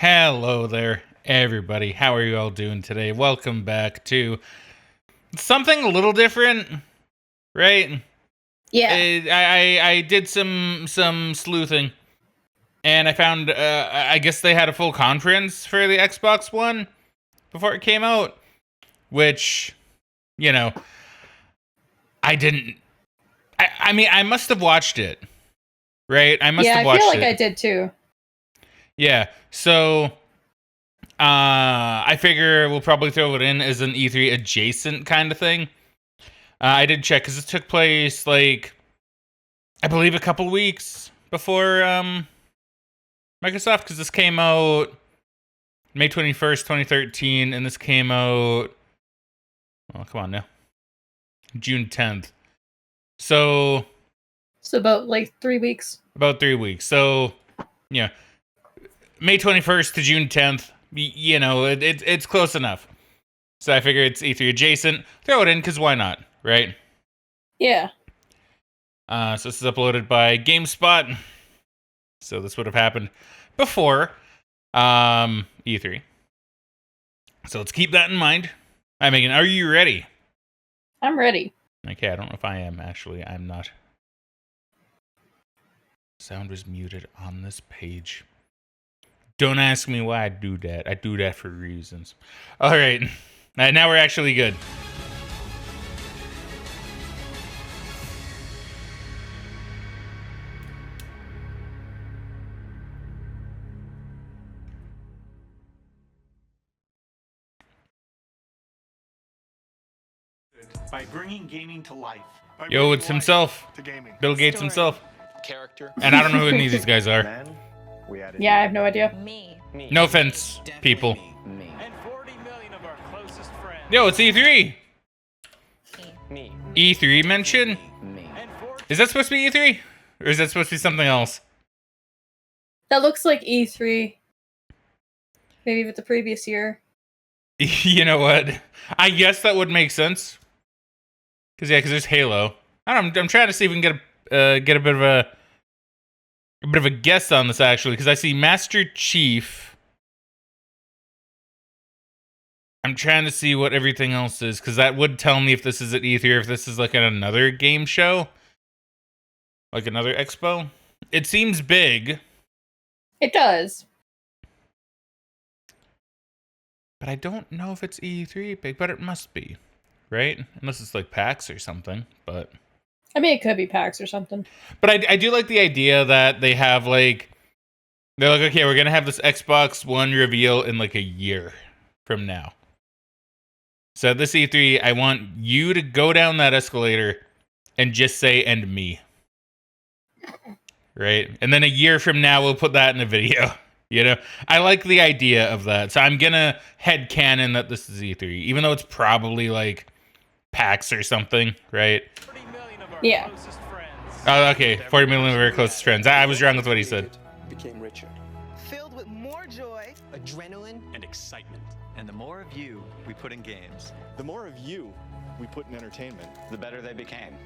Hello there, everybody. How are you all doing today? Welcome back to something a little different, right? Yeah. I did some sleuthing, and I found I guess they had a full conference for the Xbox One before it came out, which, you know, I didn't. I mean, I must have watched it, right? I must have watched it. I feel like I did too. Yeah. So I figure we'll probably throw it in as an E3 adjacent kind of thing. I did check because it took place, like, I believe a couple weeks before Microsoft, because this came out May 21st, 2013, and this came out, oh, come on now, June 10th. So about, like, 3 weeks. About 3 weeks. So, yeah, May 21st to June 10th, you know, it's close enough. So I figure it's E3 adjacent. Throw it in, because why not, right? Yeah. So this is uploaded by GameSpot. So this would have happened before E3. So let's keep that in mind. Hi, Megan. Are you ready? I'm ready. Okay, I don't know if I am, actually. I'm not. Sound was muted on this page. Don't ask me why I do that. I do that for reasons. All right. Now we're actually good. By bringing gaming to life. Yo, it's himself. Bill Gates himself. Character. And I don't know who any of these guys are. Yeah, I have no idea. Me. No offense, people. Me. And 40 million of our closest friends. Yo, it's E3. Me. E3 mention? Me. And 40 Is that supposed to be E3? Or is that supposed to be something else? That looks like E3. Maybe with the previous year. You know what? I guess that would make sense. Because there's Halo. I don't know, I'm trying to see if we can get a bit of a guess on this, actually, because I see Master Chief. I'm trying to see what everything else is, because that would tell me if this is at E3 or if this is like another game show. Like another expo. It seems big. It does. But I don't know if it's E3 big, but it must be. Right? Unless it's like PAX or something, but... I mean, it could be PAX or something. But I do like the idea that they have, like... They're like, okay, we're gonna have this Xbox One reveal in, like, a year from now. So at this E3, I want you to go down that escalator and just say, and me. Right? And then a year from now, we'll put that in a video. You know? I like the idea of that. So I'm gonna headcanon that this is E3. Even though it's probably, like, PAX or something, right? 40 million of our Yeah. closest friends. Oh, okay. 40 million of our closest friends. I was wrong with what he said. Became richer. Filled with more joy. Adrenaline and excitement. And the more of you we put in games, The more of you we put in entertainment, The better they became.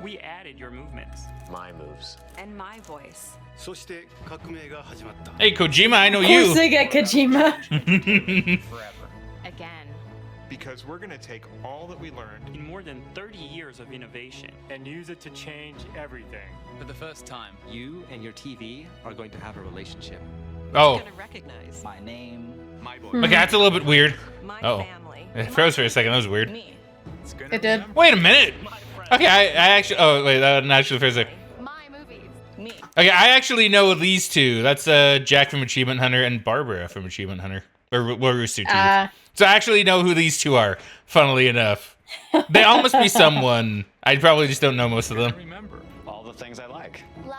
We added your movements. My moves. And my voice. そして革命が始まった Hey, Kojima, I know Of course you. they get Kojima. Forever. Again. Because we're going to take all that we learned In more than 30 years of innovation. And use it to change everything. For the first time, you and your TV are going to have a relationship. Oh, Gonna recognize My name, my voice. okay, that's a little bit weird. my Oh. family. It froze for a second. That was weird. Me. It did. Wait a minute. Okay, I actually... Oh, wait, that wasn't actually the first thing. My movies. Me. Okay, I actually know these two. That's Jack from Achievement Hunter and Barbara from Achievement Hunter. Or Rooster Teeth. So I actually know who these two are, funnily enough. They all must be someone. I probably just don't know most of them. Remember all the things I like. Love.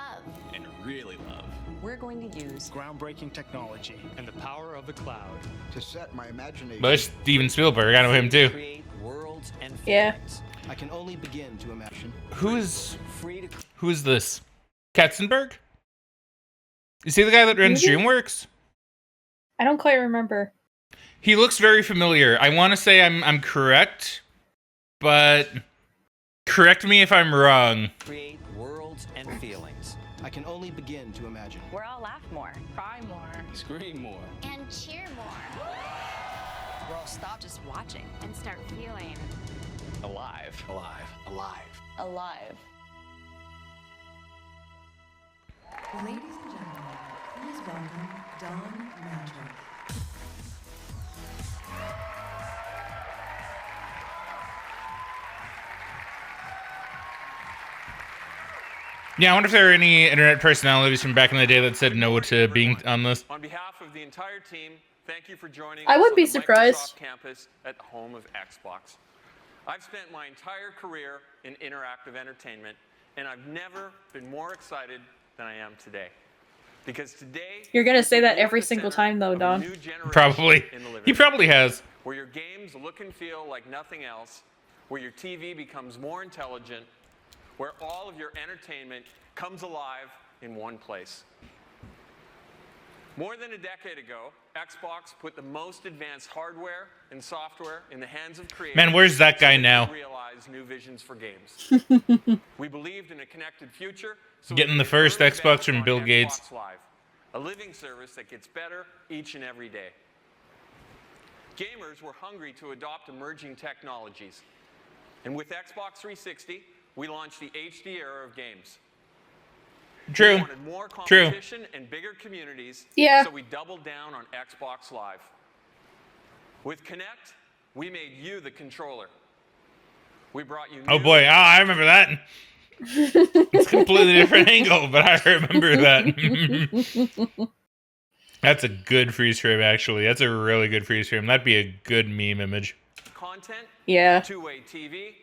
And really love. We're going to use Groundbreaking technology. And the power of the cloud. to set my imagination. But there's Steven Spielberg. I know him too. Create worlds and Yeah. feelings. I can only begin to imagine. Who is Free to this? Katzenberg? Is he the guy that runs Maybe? DreamWorks? I don't quite remember. He looks very familiar. I want to say I'm correct, but correct me if I'm wrong. create worlds and feelings. I can only begin to imagine. Where I'll laugh more, cry more, Scream more. and cheer more. Where I'll stop just watching and start feeling Alive. Alive. Alive. alive. Ladies and gentlemen, please welcome Don Magic. Yeah, I wonder if there are any internet personalities from back in the day that said no to being on this. On behalf of the entire team, thank you for joining I us would on be the surprised. Microsoft campus at the home of Xbox. I've spent my entire career in interactive entertainment, and I've never been more excited than I am today. Because today, You're gonna say that we're at every the single center time, though, of a Don. new generation Probably. in the living He room, probably has. where your games look and feel like nothing else, where your TV becomes more intelligent, where all of your entertainment comes alive in one place. More than a decade ago, Xbox put the most advanced hardware and software in the hands of creators. Man, where's that so guy they could now? realize new visions for games. We believed in a connected future. So Getting we the made first early Xbox bets from on Bill Xbox Gates. Live, a living service that gets better each and every day. Gamers were hungry to adopt emerging technologies. And with Xbox 360, we launched the HD era of games. True. We wanted more True. competition and bigger communities, Yeah. so we doubled down on Xbox Live. With Kinect, we made you the controller. We brought you Oh new boy, I remember that. It's a completely different angle, but I remember that. That's a good freeze frame, actually. That's a really good freeze frame. That'd be a good meme image. content, Yeah. two-way TV,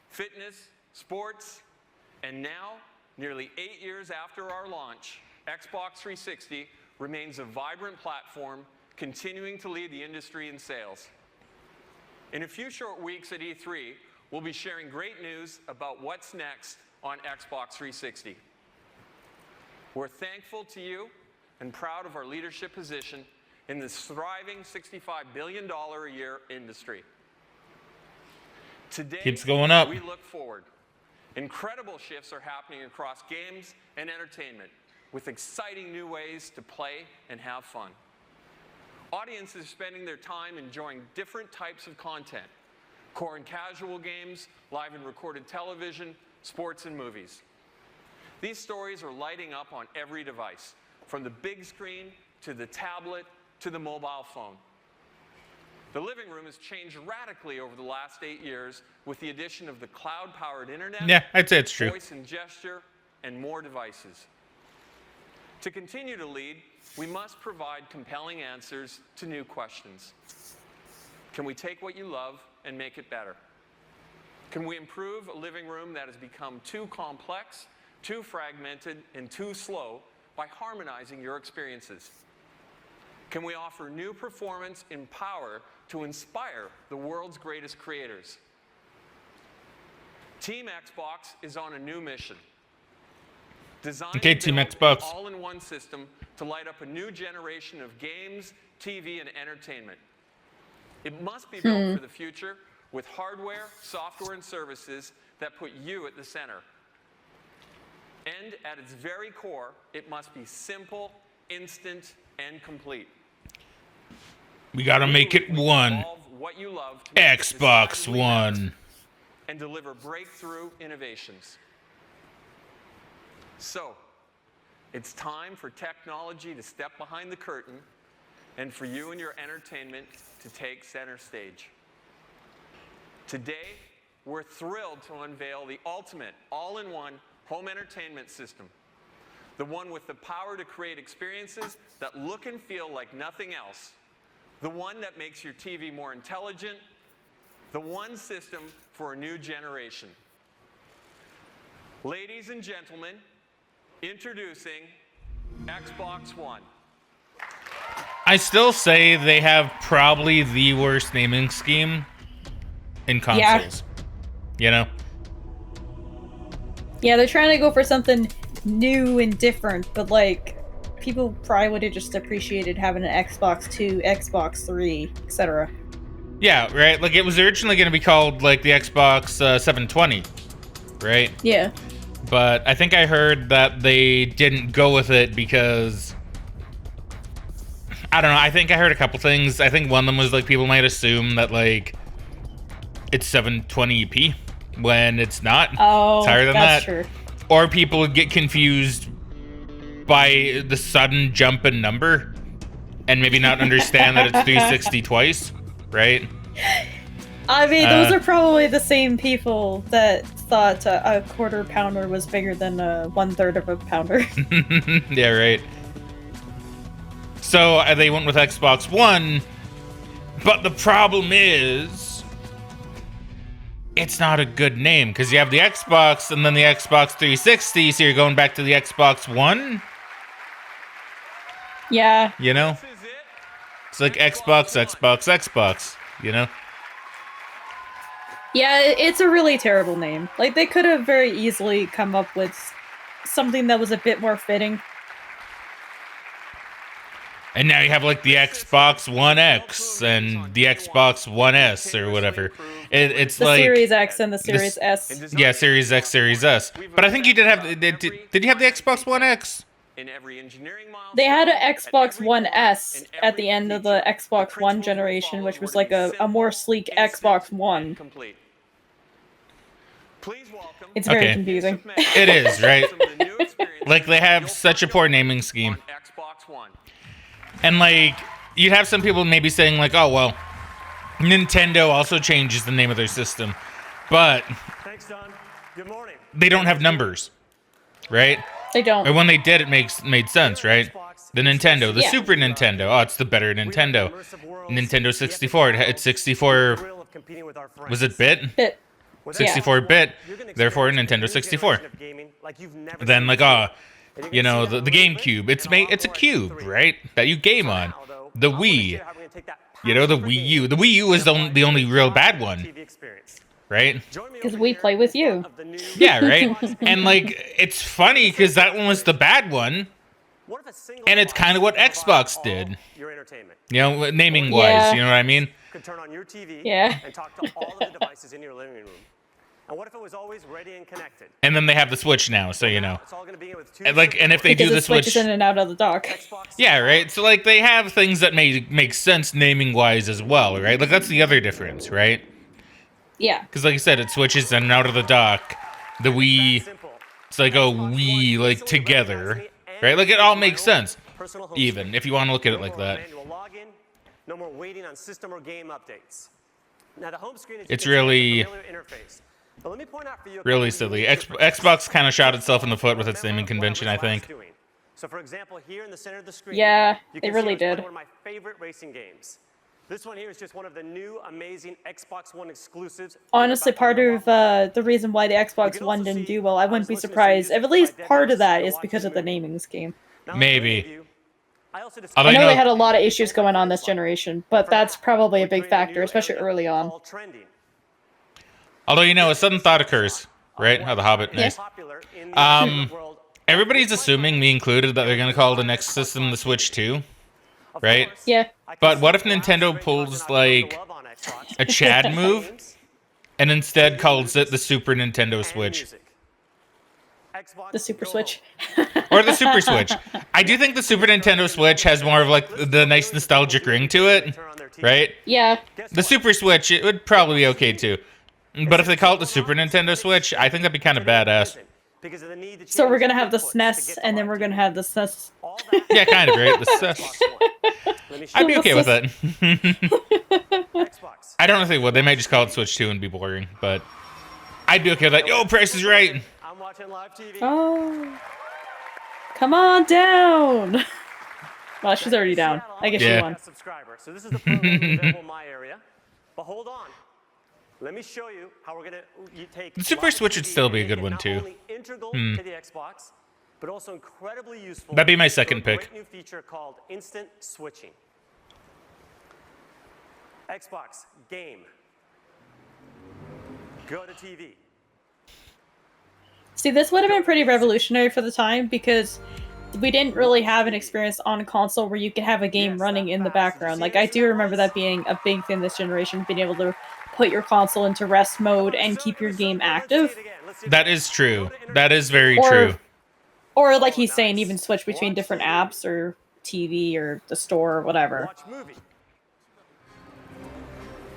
fitness, sports, and now, nearly 8 years after our launch, Xbox 360 remains a vibrant platform, continuing to lead the industry in sales. In a few short weeks at E3, we'll be sharing great news about what's next on Xbox 360. We're thankful to you and proud of our leadership position in this thriving $65 billion a year industry. Today, Keeps going up. we look forward. Incredible shifts are happening across games and entertainment, with exciting new ways to play and have fun. Audiences are spending their time enjoying different types of content: core and casual games, live and recorded television, sports and movies. These stories are lighting up on every device, from the big screen to the tablet to the mobile phone. The living room has changed radically over the last 8 years with the addition of the cloud-powered internet, Yeah, I'd say it's true. voice and gesture, and more devices. To continue to lead, we must provide compelling answers to new questions. Can we take what you love and make it better? Can we improve a living room that has become too complex, too fragmented, and too slow by harmonizing your experiences? Can we offer new performance and power to inspire the world's greatest creators? Team Xbox is on a new mission. Designed Okay, to Team build Xbox. an all-in-one system to light up a new generation of games, TV, and entertainment. It must be built for the future with hardware, software, and services that put you at the center. And at its very core, it must be simple, instant, and complete. We gotta make it one. Evolve what you love to make it Xbox decidedly better One. and deliver breakthrough innovations. So, it's time for technology to step behind the curtain and for you and your entertainment to take center stage. Today, we're thrilled to unveil the ultimate all-in-one home entertainment system. The one with the power to create experiences that look and feel like nothing else. The one that makes your TV more intelligent. The one system for a new generation. Ladies and gentlemen, introducing Xbox One. I still say they have probably the worst naming scheme in consoles. You know? Yeah, they're trying to go for something new and different, but like, people probably would have just appreciated having an Xbox 2, Xbox 3, etc. Yeah, right? Like, it was originally going to be called, like, the Xbox 720, right? Yeah. But I think I heard that they didn't go with it because I don't know. I think I heard a couple things. I think one of them was like people might assume that like it's 720p when it's not. Oh, it's higher than that's that. true. Or people would get confused by the sudden jump in number and maybe not understand that it's 360 twice, right? I mean, those are probably the same people that thought a quarter pounder was bigger than a 1/3 of a pounder. Yeah, right. So they went with Xbox One, but the problem is it's not a good name because you have the Xbox and then the Xbox 360, so you're going back to the Xbox One. Yeah. You know? It's like Xbox, you know? Yeah, it's a really terrible name. Like, they could have very easily come up with something that was a bit more fitting. And now you have like the Xbox One X and the Xbox One S or whatever. It's the like Series X and the Series S. Yeah, Series X, Series S. But I think you did have. Did you have the Xbox One X? They had an Xbox One S at the end of the Xbox One generation, which was like a more sleek Xbox One. It's very confusing. It is, right? Like, they have such a poor naming scheme. And, like, you'd have some people maybe saying, like, oh, well, Nintendo also changes the name of their system. But they don't have numbers, right? They don't. Or when they did, it made sense, right? The Nintendo, the Super Nintendo. Oh, it's the better Nintendo. Nintendo 64. It's 64. Was it bit? Bit. 64-bit, therefore Nintendo 64. Then like you know, the GameCube. It's a cube, right? That you game on. The Wii. You know, the Wii U. The Wii U is the only real bad one. Right? Because we play with you. Yeah, right? And like it's funny because that one was the bad one. And it's kind of what Xbox did. You know, naming wise, you know what I mean? Could turn on your TV and talk to all of the devices in your living room. And what if it was always ready and connected? And then they have the Switch now, so you know. And like, and if they do the Switch in and out of the dock. Yeah, right. So like, they have things that make sense naming wise as well, right? Like that's the other difference, right? Yeah. Because like I said, it switches in and out of the dock. The Wii, it's like a Wii like together, right? Like it all makes sense, even if you want to look at it like that. No more waiting on system or game updates. Now the home screen is it's really really silly. Xbox kind of shot itself in the foot with its naming convention, I think. So for example, here in the center of the screen, yeah, you they can really see did. One of my favorite racing games. This one here is just one of the new amazing Xbox One exclusives. Honestly, part of the reason why the Xbox One didn't do well, I wouldn't be surprised. At least part of that is because of the naming scheme. Maybe. I know they had a lot of issues going on this generation, but that's probably a big factor, especially early on. Although, you know, a sudden thought occurs, right? Oh, the Hobbit, nice. Everybody's assuming, me included, that they're going to call the next system the Switch 2, right? Yeah. But what if Nintendo pulls, like, a Chad move, and instead calls it the Super Nintendo Switch? The Super Switch. Or the Super Switch. I do think the Super Nintendo Switch has more of, like, the nice nostalgic ring to it, right? Yeah. The Super Switch, it would probably be okay, too. But if they call it the Super Nintendo Switch, I think that'd be kind of badass. So we're gonna have the SNES, and then we're gonna have the SNES. Yeah, kind of, right? The SNES. I'd be okay with that. I don't know if they would. They might just call it Switch 2 and be boring, but I'd be okay with that. Yo, Price is Right! I'm watching live TV. Oh. Come on down! Well, she's already down. I guess she won. So this is the program available in my area. But hold on. Let me show you how we're going to take the Super Switch would still be a good one, too. Not only integral to the Xbox, but also incredibly useful. That'd be my second pick. A great new feature called instant switching. Xbox, game. Go to TV. See, this would have been pretty revolutionary for the time because we didn't really have an experience on a console where you could have a game running in the background. Like, I do remember that being a big thing this generation, being able to put your console into rest mode and keep your game active. That is true. That is very Or- true. Or like he's saying, even switch between different apps or TV or the store or whatever. Watch movie.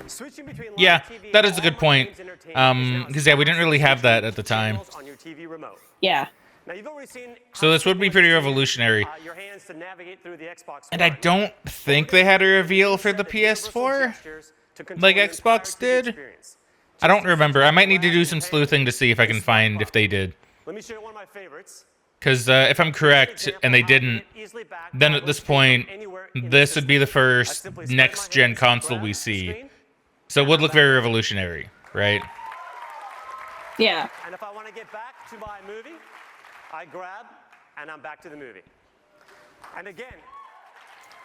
Switching between live Yeah, TV that and is a good online point. games entertainment is now Because yeah, we didn't really have that at the time. channels on your TV remote. Yeah. Now, you've already seen So this would be pretty revolutionary. your hands to navigate through the Xbox And I One. don't think they had a reveal for the PS4, like Xbox did. I don't remember. I might need to do some sleuthing to see if I can find if they did. Let me show you one of my favorites. Because if I'm correct, and they didn't, then at this point, this would be the first next-gen console we see. So it would look very revolutionary, right? Yeah. And if I want to get back to my movie, I grab and I'm back to the movie. And again,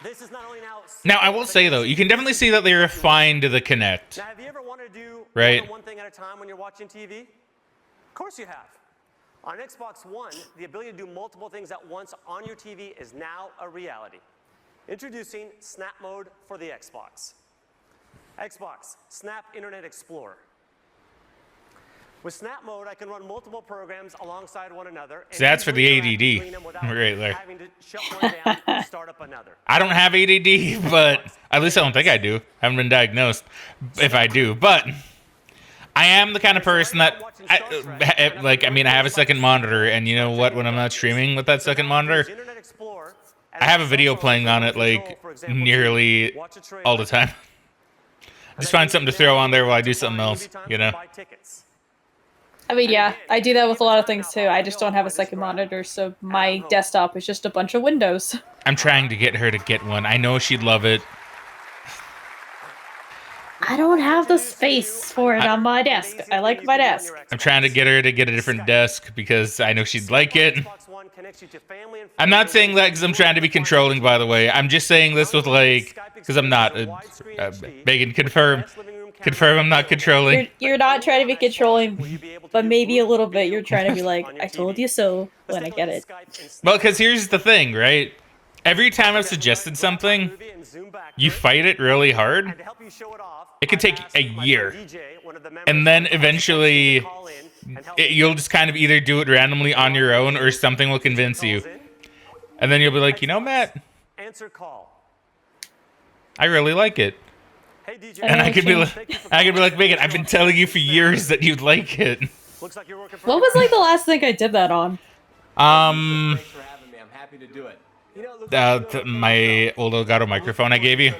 this is not only Now, I will say, though, you can definitely see that they refined the Kinect. Now, have you ever wanted to do right? one thing at a time when you're watching TV? Of course you have. On Xbox One, the ability to do multiple things at once on your TV is now a reality. Introducing Snap Mode for the Xbox. Xbox, Snap Internet Explorer. With Snap Mode, I can run multiple programs alongside one another. So that's for the ADD, right there. Having to shut one down and start up another. I don't have ADD, but at least I don't think I do. Haven't been diagnosed if I do, but I am the kind of person that, I mean, I have a second monitor, and you know what? When I'm not streaming with that second monitor, I have a video playing on it, like, nearly all the time. Just find something to throw on there while I do something else, you know? I mean, yeah, I do that with a lot of things too. I just don't have a second monitor, so my desktop is just a bunch of windows. I'm trying to get her to get one. I know she'd love it. I don't have the space for it on my desk. I like my desk. I'm trying to get her to get a different desk because I know she'd like it. I'm not saying that because I'm trying to be controlling, by the way. I'm just saying this with, like, because I'm not. Megan, confirm. Confirm I'm not controlling. You're not trying to be controlling, but maybe a little bit. You're trying to be like, I told you so when I get it. Well, because here's the thing, right? Every time I've suggested something, you fight it really hard. It could take a year. And then eventually, you'll just kind of either do it randomly on your own or something will convince you. And then you'll be like, you know, Matt, I really like it. And I could be like, Megan, I've been telling you for years that you'd like it. What was like the last thing I did that on? My old Elgato microphone I gave you.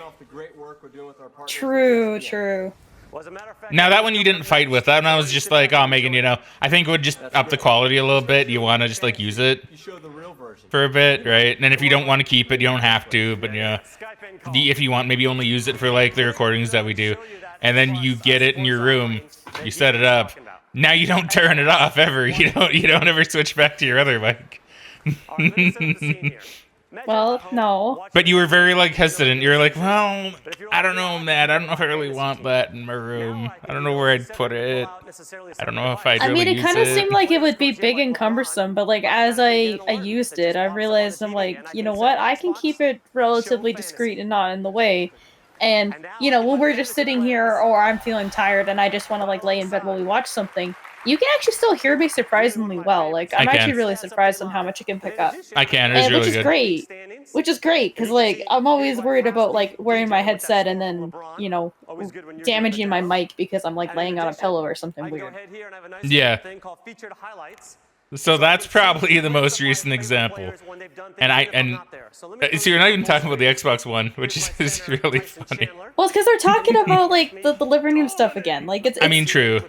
True, true. Now that one you didn't fight with. That one I was just like, oh, Megan, you know, I think it would just up the quality a little bit. You want to just like use it for a bit, right? And then if you don't want to keep it, you don't have to. But yeah, if you want, maybe only use it for like the recordings that we do. And then you get it in your room, you set it up. Now you don't turn it off ever. You don't ever switch back to your other mic. Well, no. But you were very like hesitant. You were like, well, I don't know, Matt. I don't know if I really want that in my room. I don't know where I'd put it. I don't know if I'd really use it. I mean, it kind of seemed like it would be big and cumbersome, but like as I used it, I realized I'm like, you know what? I can keep it relatively discreet and not in the way. And, you know, when we're just sitting here or I'm feeling tired and I just want to like lay in bed while we watch something, you can actually still hear me surprisingly well. Like, I'm actually really surprised on how much it can pick up. I can. It was really good. Which is great, because, like, I'm always worried about, like, wearing my headset and then, you know, damaging my mic because I'm, like, laying on a pillow or something weird. Yeah. So that's probably the most recent example. And so you're not even talking about the Xbox One, which is really funny. Well, it's because they're talking about, like, the living room stuff again. Like, it's I mean, true.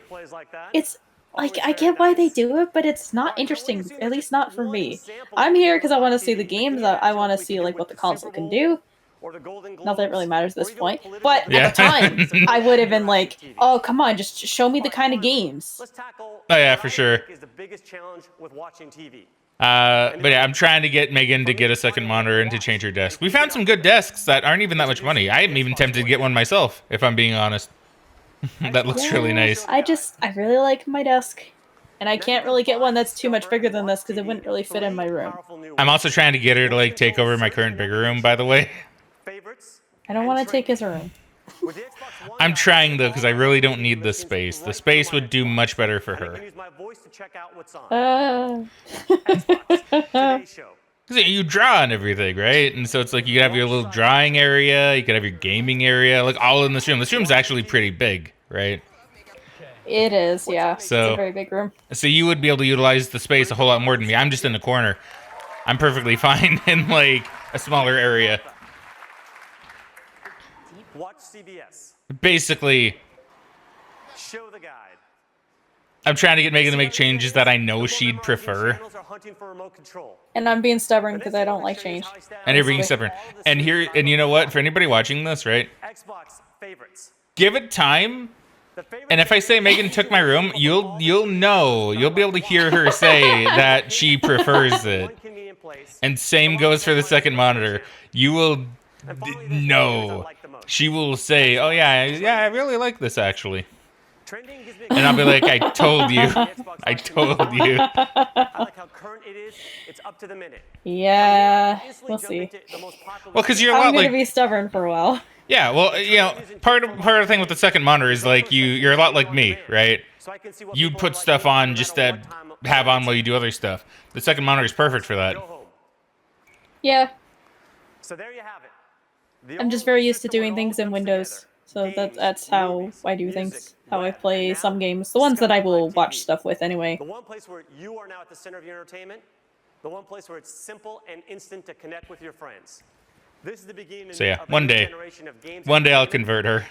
It's... Like, I get why they do it, but it's not interesting, at least not for me. I'm here because I want to see the games, I want to see, like, what the console can do. Not that it really matters at this point. But at the time, I would have been like, oh, come on, just show me the kind of games. Oh, yeah, for sure. But yeah, I'm trying to get Megan to get a second monitor and to change her desk. We found some good desks that aren't even that much money. I'm even tempted to get one myself, if I'm being honest. That looks really nice. I really like my desk. And I can't really get one that's too much bigger than this because it wouldn't really fit in my room. I'm also trying to get her to like take over my current bigger room, by the way. I don't want to take his room. With the Xbox One, I'm trying though, because I really don't need the space. The space would do much better for I can her. use my voice to check out what's on. Xbox, today's show. Because you draw and everything, right? And so it's like you could have your little drawing area, you could have your gaming area, like all in this room. This room's actually pretty big, right? It is, yeah. It's a So, very big room. so you would be able to utilize the space a whole lot more than me. I'm just in the corner. I'm perfectly fine in like a smaller area. Watch CBS. Basically, Show the guide. I'm trying to get Megan to make changes that I know she'd prefer. And I'm being stubborn because I don't like change. And you're being stubborn. And here, and you know what? For anybody watching this, right? Xbox favorites. Give it time. And if I say Megan took my room, you'll know. You'll be able to hear her say that she prefers it. And same goes for the second monitor. You will know. She will say, "Oh yeah, I really like this actually." And I'll be like, "I told you. I told you." I like how current it is. It's up to the minute. Yeah, we'll see. Well, because you're a I'm lot gonna like. be stubborn for a while. Yeah, well, you know, part of the thing with the second monitor is like you're a lot like me, right? You'd put stuff on just to have on while you do other stuff. The second monitor is perfect for that. Yeah. So there you have it. I'm just very used to doing things in Windows, so that's how I do things. How I play some games, the ones that I will watch stuff with anyway. The one place where you are now at the center of your entertainment, the one place where it's simple and instant to connect with your friends. This is the beginning So yeah, of one a new day generation of games. I'll convert her.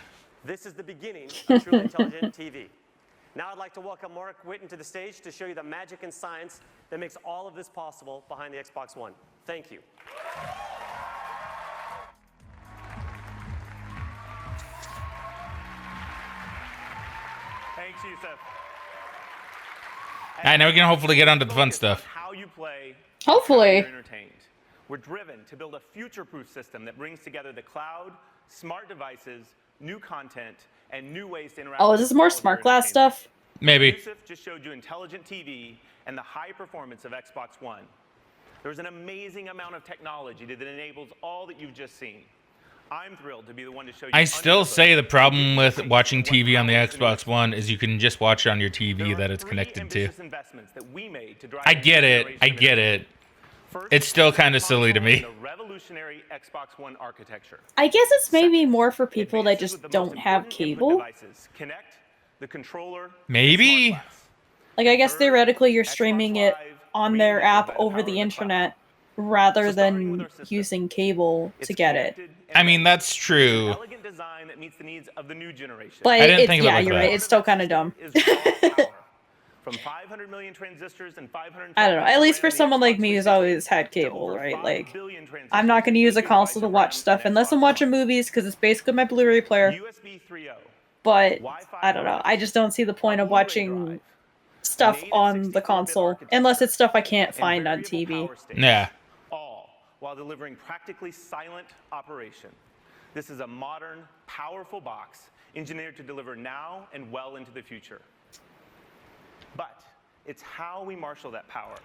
This is the beginning of truly intelligent TV. Now I'd like to welcome Mark Whitten to the stage to show you the magic and science that makes all of this possible behind the Xbox One. Thank you. Thanks, Yusuf. Alright, now we can hopefully get onto the fun stuff. How you play, hopefully. How you're entertained. We're driven to build a future-proof system that brings together the cloud, smart devices, new content, and new ways to interact. Oh, is this more smart glass stuff? Maybe. Yusuf just showed you intelligent TV and the high performance of Xbox One. There's an amazing amount of technology that enables all that you've just seen. I'm thrilled to be the one to show you. I still say the problem with watching TV on the Xbox One is you can just watch it on your TV that it's connected to. I get it. I get it. It's still kind of silly to me. Revolutionary Xbox One architecture. I guess it's maybe more for people that just don't have cable. Kinect, the controller. Maybe. Like, I guess theoretically you're streaming it on their app over the internet rather than using cable to get it. I mean, that's true. Elegant design that meets the needs of the new generation. But yeah, you're right. It's still kind of dumb. From 500 million transistors and 500. I don't know. At least for someone like me who's always had cable, right? Like, I'm not going to use a console to watch stuff unless I'm watching movies because it's basically my Blu-ray player. USB 3.0. But I don't know. I just don't see the point of watching stuff on the console unless it's stuff I can't find on TV. Yeah. All while delivering practically silent operation. This is a modern, powerful box engineered to deliver now and well into the future. But it's how we marshal that power.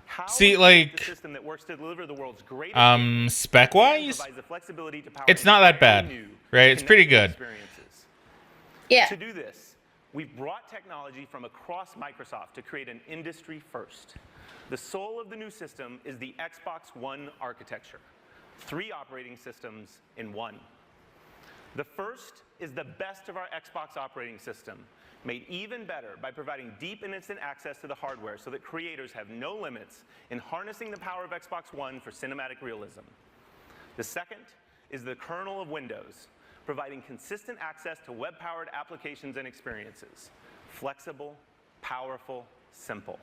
How see, like, the system that works to deliver the world's greatest spec-wise, it's not that bad, right? It's pretty good. Yeah. To do this, we've brought technology from across Microsoft to create an industry first. The soul of the new system is the Xbox One architecture. 3 operating systems in one. The first is the best of our Xbox operating system, made even better by providing deep and instant access to the hardware so that creators have no limits in harnessing the power of Xbox One for cinematic realism. The second is the kernel of Windows, providing consistent access to web-powered applications and experiences. Flexible, powerful, simple.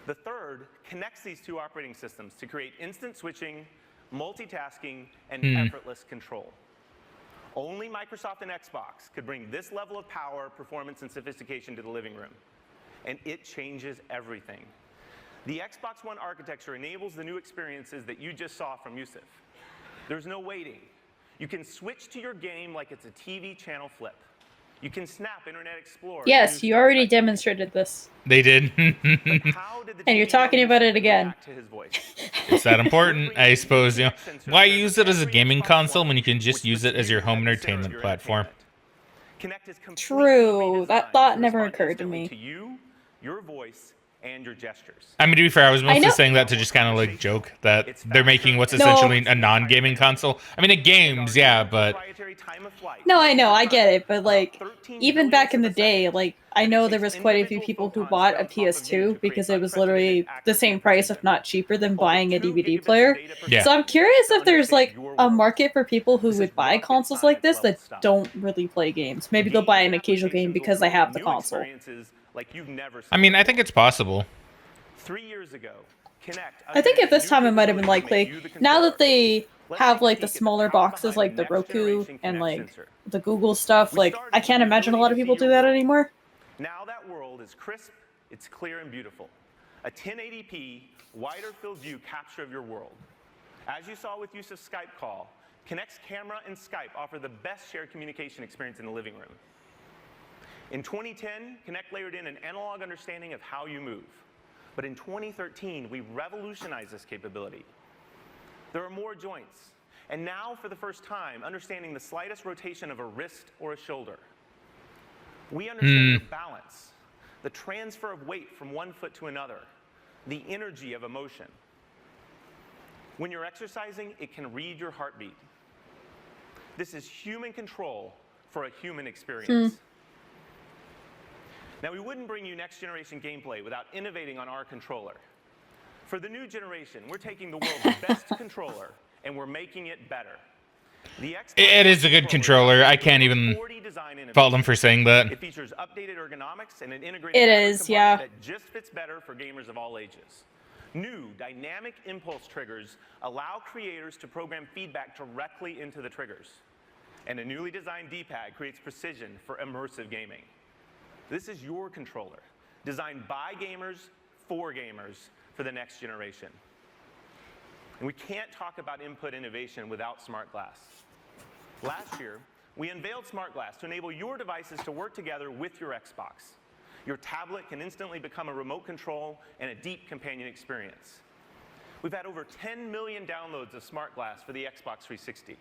The third connects these 2 operating systems to create instant switching, multitasking, and effortless control. Only Microsoft and Xbox could bring this level of power, performance, and sophistication to the living room. And it changes everything. The Xbox One architecture enables the new experiences that you just saw from Yusuf. There's no waiting. You can switch to your game like it's a TV channel flip. You can snap Internet Explorer. Yes, you already demonstrated this. They did. And you're talking about it again. It's that important, I suppose. You know, why use it as a gaming console when you can just use it as your home entertainment platform? True. That thought never occurred to me. To you, your voice, and your gestures. I mean, to be fair, I was mostly saying that to just kind of like joke that they're making what's essentially a non-gaming console. I mean, it games, yeah, but No, I know, I get it, but like, even back in the day, like, I know there was quite a few people who bought a PS2 because it was literally the same price, if not cheaper, than buying a DVD player. Yeah. So I'm curious if there's like a market for people who would buy consoles like this that don't really play games. Maybe they'll buy an occasional game because they have the console. I mean, I think it's possible. 3 years ago, Kinect. I think at this time it might have been likely. Now that they have like the smaller boxes like the Roku and like the Google stuff, like I can't imagine a lot of people do that anymore. Now that world is crisp, it's clear and beautiful. A 1080p, wider field view capture of your world. As you saw with use of Skype call, Kinect's camera and Skype offer the best shared communication experience in the living room. In 2010, Kinect layered in an analog understanding of how you move. But in 2013, we revolutionized this capability. There are more joints. And now, for the first time, understanding the slightest rotation of a wrist or a shoulder. We understand your balance, the transfer of weight from one foot to another, the energy of emotion. When you're exercising, it can read your heartbeat. This is human control for a human experience. Now, we wouldn't bring you next-generation gameplay without innovating on our controller. For the new generation, we're taking the world's best controller, and we're making it better. It is a good controller. I can't even fault them for saying that. It features updated ergonomics and an integrated that just fits better for gamers of all ages. New dynamic impulse triggers allow creators to program feedback directly into the triggers. And a newly designed D-pad creates precision for immersive gaming. This is your controller, designed by gamers for the next generation. And we can't talk about input innovation without Smart Glass. Last year, we unveiled Smart Glass to enable your devices to work together with your Xbox. Your tablet can instantly become a remote control and a deep companion experience. We've had over 10 million downloads of Smart Glass for the Xbox 360.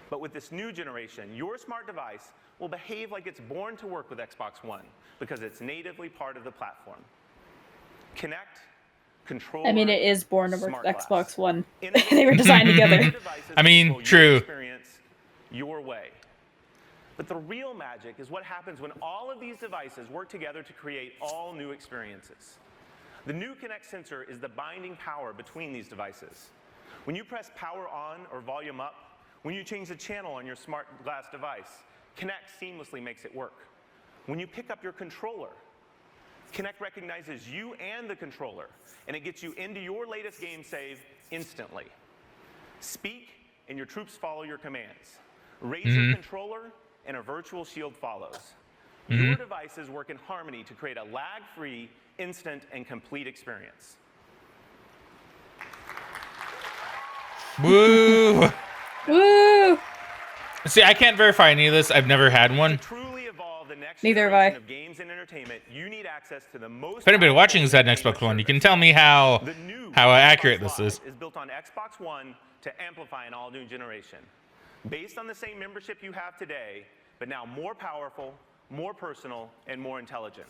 But with this new generation, your smart device will behave like it's born to work with Xbox One because it's natively part of the platform. Kinect, control. I mean, it is born to work with Xbox One. They were designed together. I mean, true. Your way. But the real magic is what happens when all of these devices work together to create all new experiences. The new Kinect sensor is the binding power between these devices. When you press power on or volume up, when you change the channel on your Smart Glass device, Kinect seamlessly makes it work. When you pick up your controller, Kinect recognizes you and the controller, and it gets you into your latest game save instantly. Speak, and your troops follow your commands. Raise your controller, and a virtual shield follows. Your devices work in harmony to create a lag-free, instant, and complete experience. Woo! Woo! See, I can't verify any of this. I've never had one. Neither have I. Of games and entertainment, you need access to the most. If anybody watching has had an Xbox One, you can tell me how accurate this is. Is built on Xbox One to amplify an all-new generation. Based on the same membership you have today, but now more powerful, more personal, and more intelligent.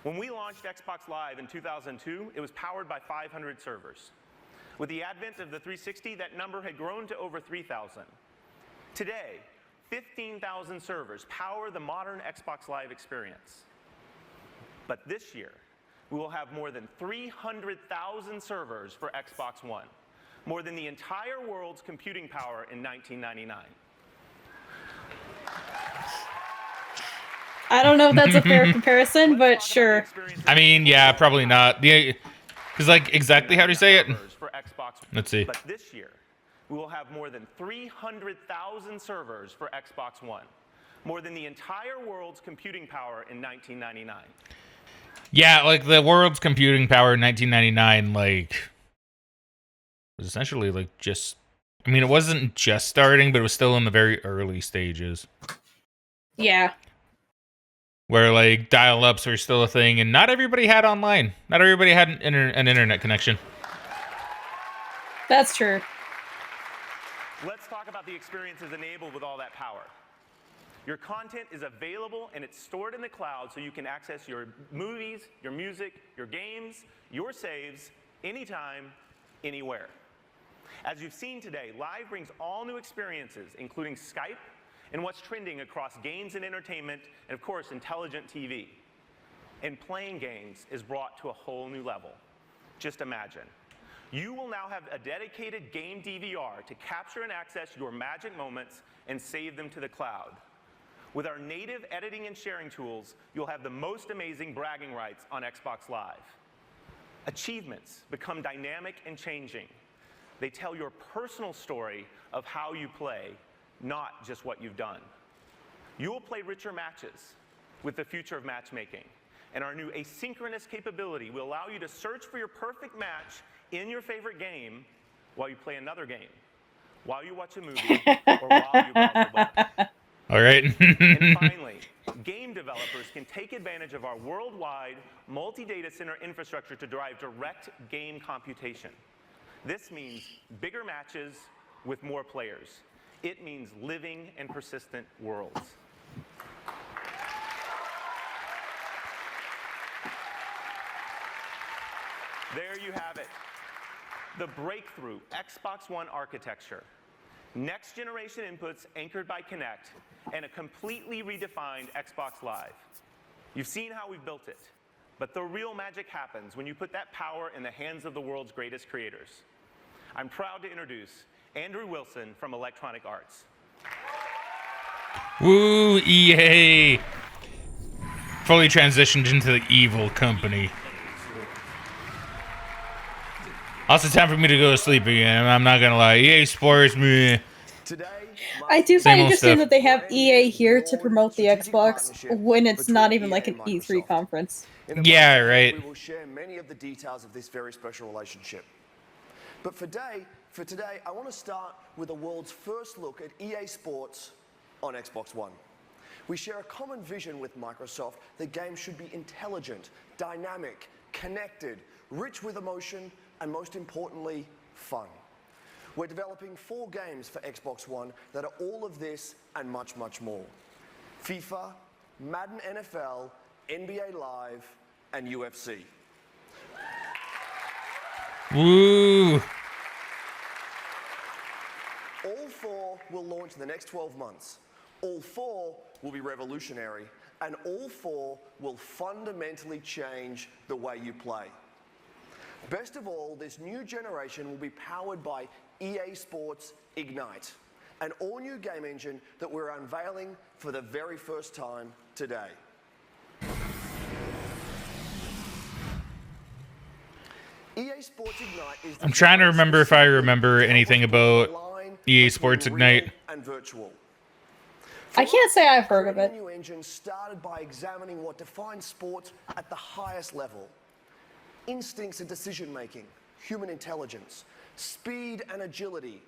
When we launched Xbox Live in 2002, it was powered by 500 servers. With the advent of the 360, that number had grown to over 3,000. Today, 15,000 servers power the modern Xbox Live experience. But this year, we will have more than 300,000 servers for Xbox One, more than the entire world's computing power in 1999. I don't know if that's a fair comparison, but sure. I mean, yeah, probably not. Because, like, exactly how do you say it? Let's see. But this year, we will have more than 300,000 servers for Xbox One, more than the entire world's computing power in 1999. Yeah, like the world's computing power in 1999, like, was essentially like just. I mean, it wasn't just starting, but it was still in the very early stages. Yeah. where like dial-ups were still a thing, and not everybody had online. Not everybody had an internet connection. That's true. Let's talk about the experiences enabled with all that power. Your content is available and it's stored in the cloud so you can access your movies, your music, your games, your saves, anytime, anywhere. As you've seen today, Live brings all new experiences, including Skype and what's trending across games and entertainment, and of course, intelligent TV. And playing games is brought to a whole new level. Just imagine. You will now have a dedicated game DVR to capture and access your magic moments and save them to the cloud. With our native editing and sharing tools, you'll have the most amazing bragging rights on Xbox Live. Achievements become dynamic and changing. They tell your personal story of how you play, not just what you've done. You will play richer matches with the future of matchmaking. And our new asynchronous capability will allow you to search for your perfect match in your favorite game while you play another game, while you watch a movie, or while you browse the web. All right. And finally, game developers can take advantage of our worldwide multi-data center infrastructure to drive direct game computation. This means bigger matches with more players. It means living and persistent worlds. There you have it. The breakthrough Xbox One architecture. Next generation inputs anchored by Kinect, and a completely redefined Xbox Live. You've seen how we've built it, but the real magic happens when you put that power in the hands of the world's greatest creators. I'm proud to introduce Andrew Wilson from Electronic Arts. Woo, EA! Fully transitioned into the evil company. Also, time for me to go to sleep again. I'm not gonna lie. EA Sports, me. I do Same find old interesting stuff. that they have EA here to promote the Xbox when it's not even like an E3 conference. Yeah, right. We will share many of the details of this very special relationship. But for today, I want to start with the world's first look at EA Sports on Xbox One. We share a common vision with Microsoft that games should be intelligent, dynamic, connected, rich with emotion, and most importantly, fun. We're developing 4 games for Xbox One that are all of this and much, much more. FIFA, Madden NFL, NBA Live, and UFC. Woo! All 4 will launch in the next 12 months. All 4 will be revolutionary, and all 4 will fundamentally change the way you play. Best of all, this new generation will be powered by EA Sports Ignite, an all-new game engine that we're unveiling for the very first time today. EA Sports Ignite is I'm trying to remember if I remember anything about EA Sports Ignite. and virtual. I can't say I've heard of it. The new engine started by examining what defines sports at the highest level. Instincts and decision-making, human intelligence, speed and agility,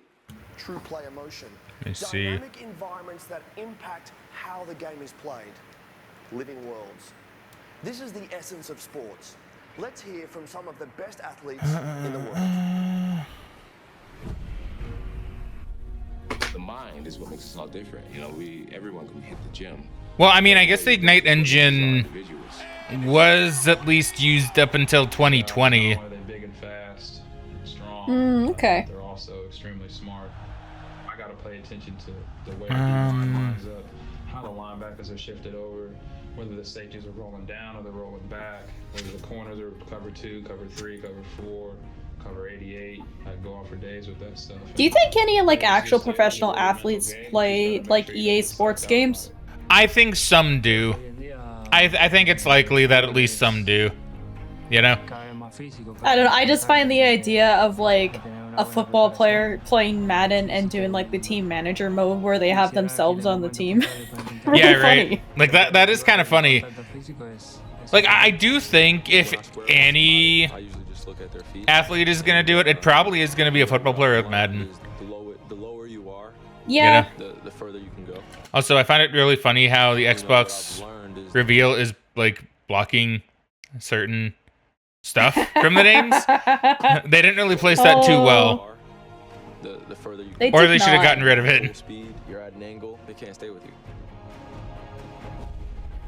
true play emotion, dynamic environments that impact how the game is played, living worlds. This is the essence of sports. Let's hear from some of the best athletes in the world. The mind is what makes us all different. You know, everyone can hit the gym. Well, I mean, I guess the Ignite engine was at least used up until 2020. They're big and fast, strong. Okay. They're also extremely smart. I got to pay attention to the way the line lines up, how the linebackers are shifted over, whether the safeties are rolling down or they're rolling back, whether the corners are cover 2, cover 3, cover 4, cover 88. I go off for days with that stuff. Do you think any like actual professional athletes play like EA Sports games? I think some do. I think it's likely that at least some do. You know? I don't know. I just find the idea of like a football player playing Madden and doing like the team manager mode where they have themselves on the team. Really yeah, right. funny. Like that is kind of funny. Like I do think if any athlete is gonna do it, it probably is gonna be a football player with Madden. the lower you are, Yeah. the further you can go. Also, I find it really funny how the Xbox reveal is like blocking certain stuff from the names. They didn't really place that too well. The further you They can Or did they should have not. gotten rid of it. Full speed, you're at an angle, they can't stay with you.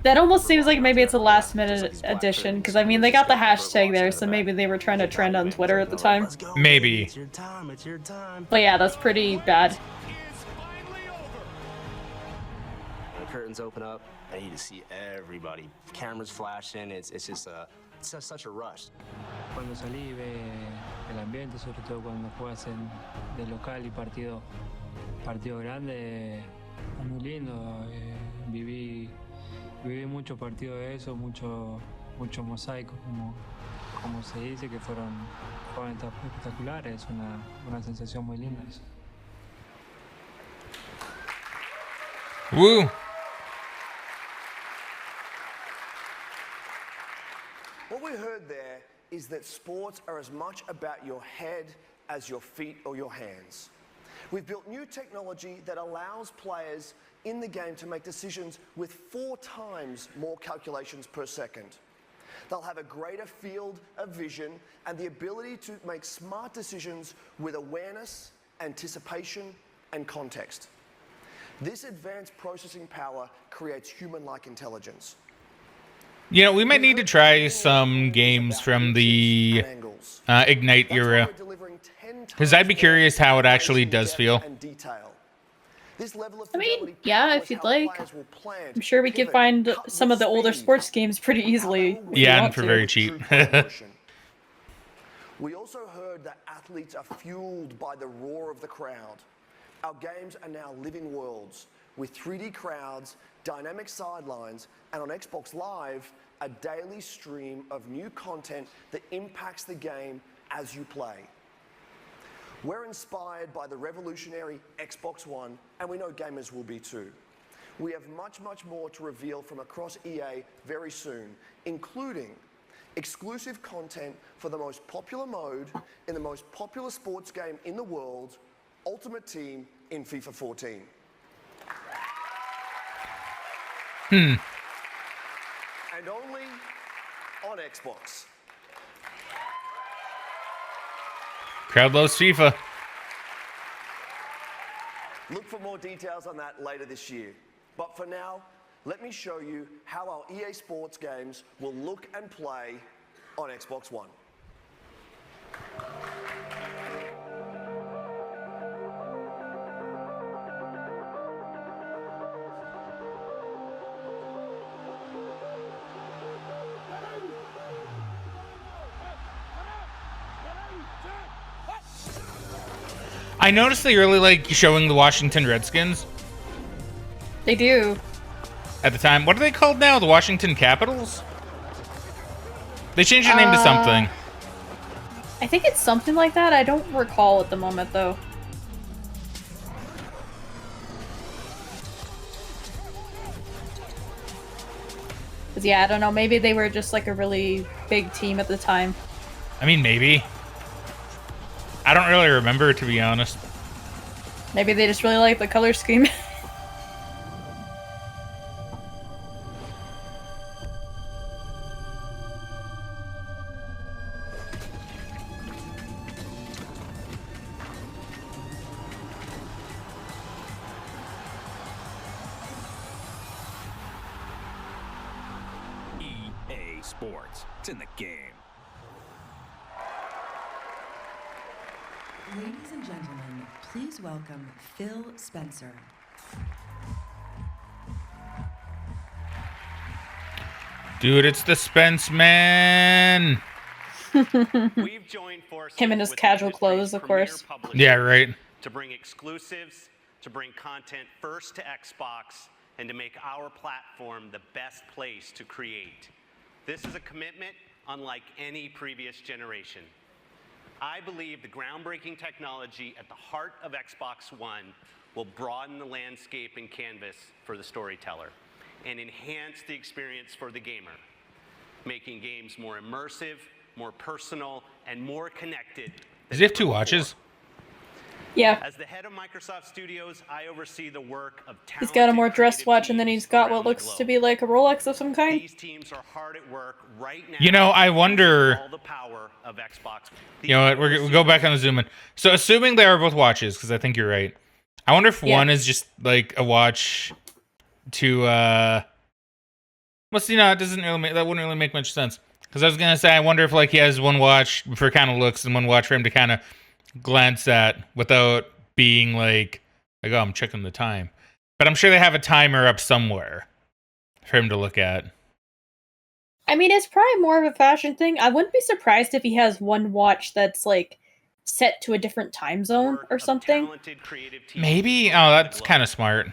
That almost seems like maybe it's a last minute addition, because I mean they got the hashtag there, so maybe they were trying to trend on Twitter at the time. Maybe. It's your time. It's your time. But yeah, that's pretty bad. When the curtains open up, I need to see everybody. Cameras flashing. It's just such a rush. Cuando salí ve el ambiente, sobre todo cuando juegas de local y partido grande, es muy lindo. Viví mucho partido de eso, mucho mosaico, como se dice, que fueron espectaculares. Una sensación muy linda eso. Woo! What we heard there is that sports are as much about your head as your feet or your hands. We've built new technology that allows players in the game to make decisions with 4 times more calculations per second. They'll have a greater field of vision and the ability to make smart decisions with awareness, anticipation, and context. This advanced processing power creates human-like intelligence. You know, we might need to try some games from the Ignite era. Because I'd be curious how it actually does feel. I mean, yeah, if you'd like. I'm sure we could find some of the older sports games pretty easily. Yeah, and for very cheap. We also heard that athletes are fueled by the roar of the crowd. Our games are now living worlds with 3D crowds, dynamic sidelines, and on Xbox Live, a daily stream of new content that impacts the game as you play. We're inspired by the revolutionary Xbox One, and we know gamers will be too. We have much more to reveal from across EA very soon, including exclusive content for the most popular mode in the most popular sports game in the world, Ultimate Team in FIFA 14. And only on Xbox. Crowd loves FIFA. Look for more details on that later this year. But for now, let me show you how our EA Sports games will look and play on Xbox One. I noticed they really like showing the Washington Redskins. They do. At the time. What are they called now? The Washington Capitals? They changed their name to something. I think it's something like that. I don't recall at the moment, though. But yeah, I don't know. Maybe they were just like a really big team at the time. I mean, maybe. I don't really remember, to be honest. Maybe they just really like the color scheme. EA Sports. It's in the game. Ladies and gentlemen, please welcome Phil Spencer. Dude, it's the Spence man. We've joined forces Him in his with casual industry's clothes, of premier course. publishers Yeah, right. To bring exclusives, to bring content first to Xbox, and to make our platform the best place to create. This is a commitment unlike any previous generation. I believe the groundbreaking technology at the heart of Xbox One will broaden the landscape and canvas for the storyteller and enhance the experience for the gamer, making games more immersive, more personal, and more connected. Does he have 2 watches? Yeah. As the head of Microsoft Studios, I oversee the work of He's got a more dressed watch, and then he's got what looks to be like a Rolex of some kind. These teams are hard at work right now. You know, I wonder. All the power of Xbox. You know what? We'll go back on the zoom in. So, assuming they are both watches, because I think you're right. I wonder if one is just like a watch to. Well, see, no, it doesn't really. That wouldn't really make much sense. Because I was gonna say, I wonder if like he has one watch for kind of looks and one watch for him to kind of glance at without being like, oh, I'm checking the time. But I'm sure they have a timer up somewhere for him to look at. I mean, it's probably more of a fashion thing. I wouldn't be surprised if he has one watch that's like set to a different time zone or something. Maybe. Oh, that's kind of smart.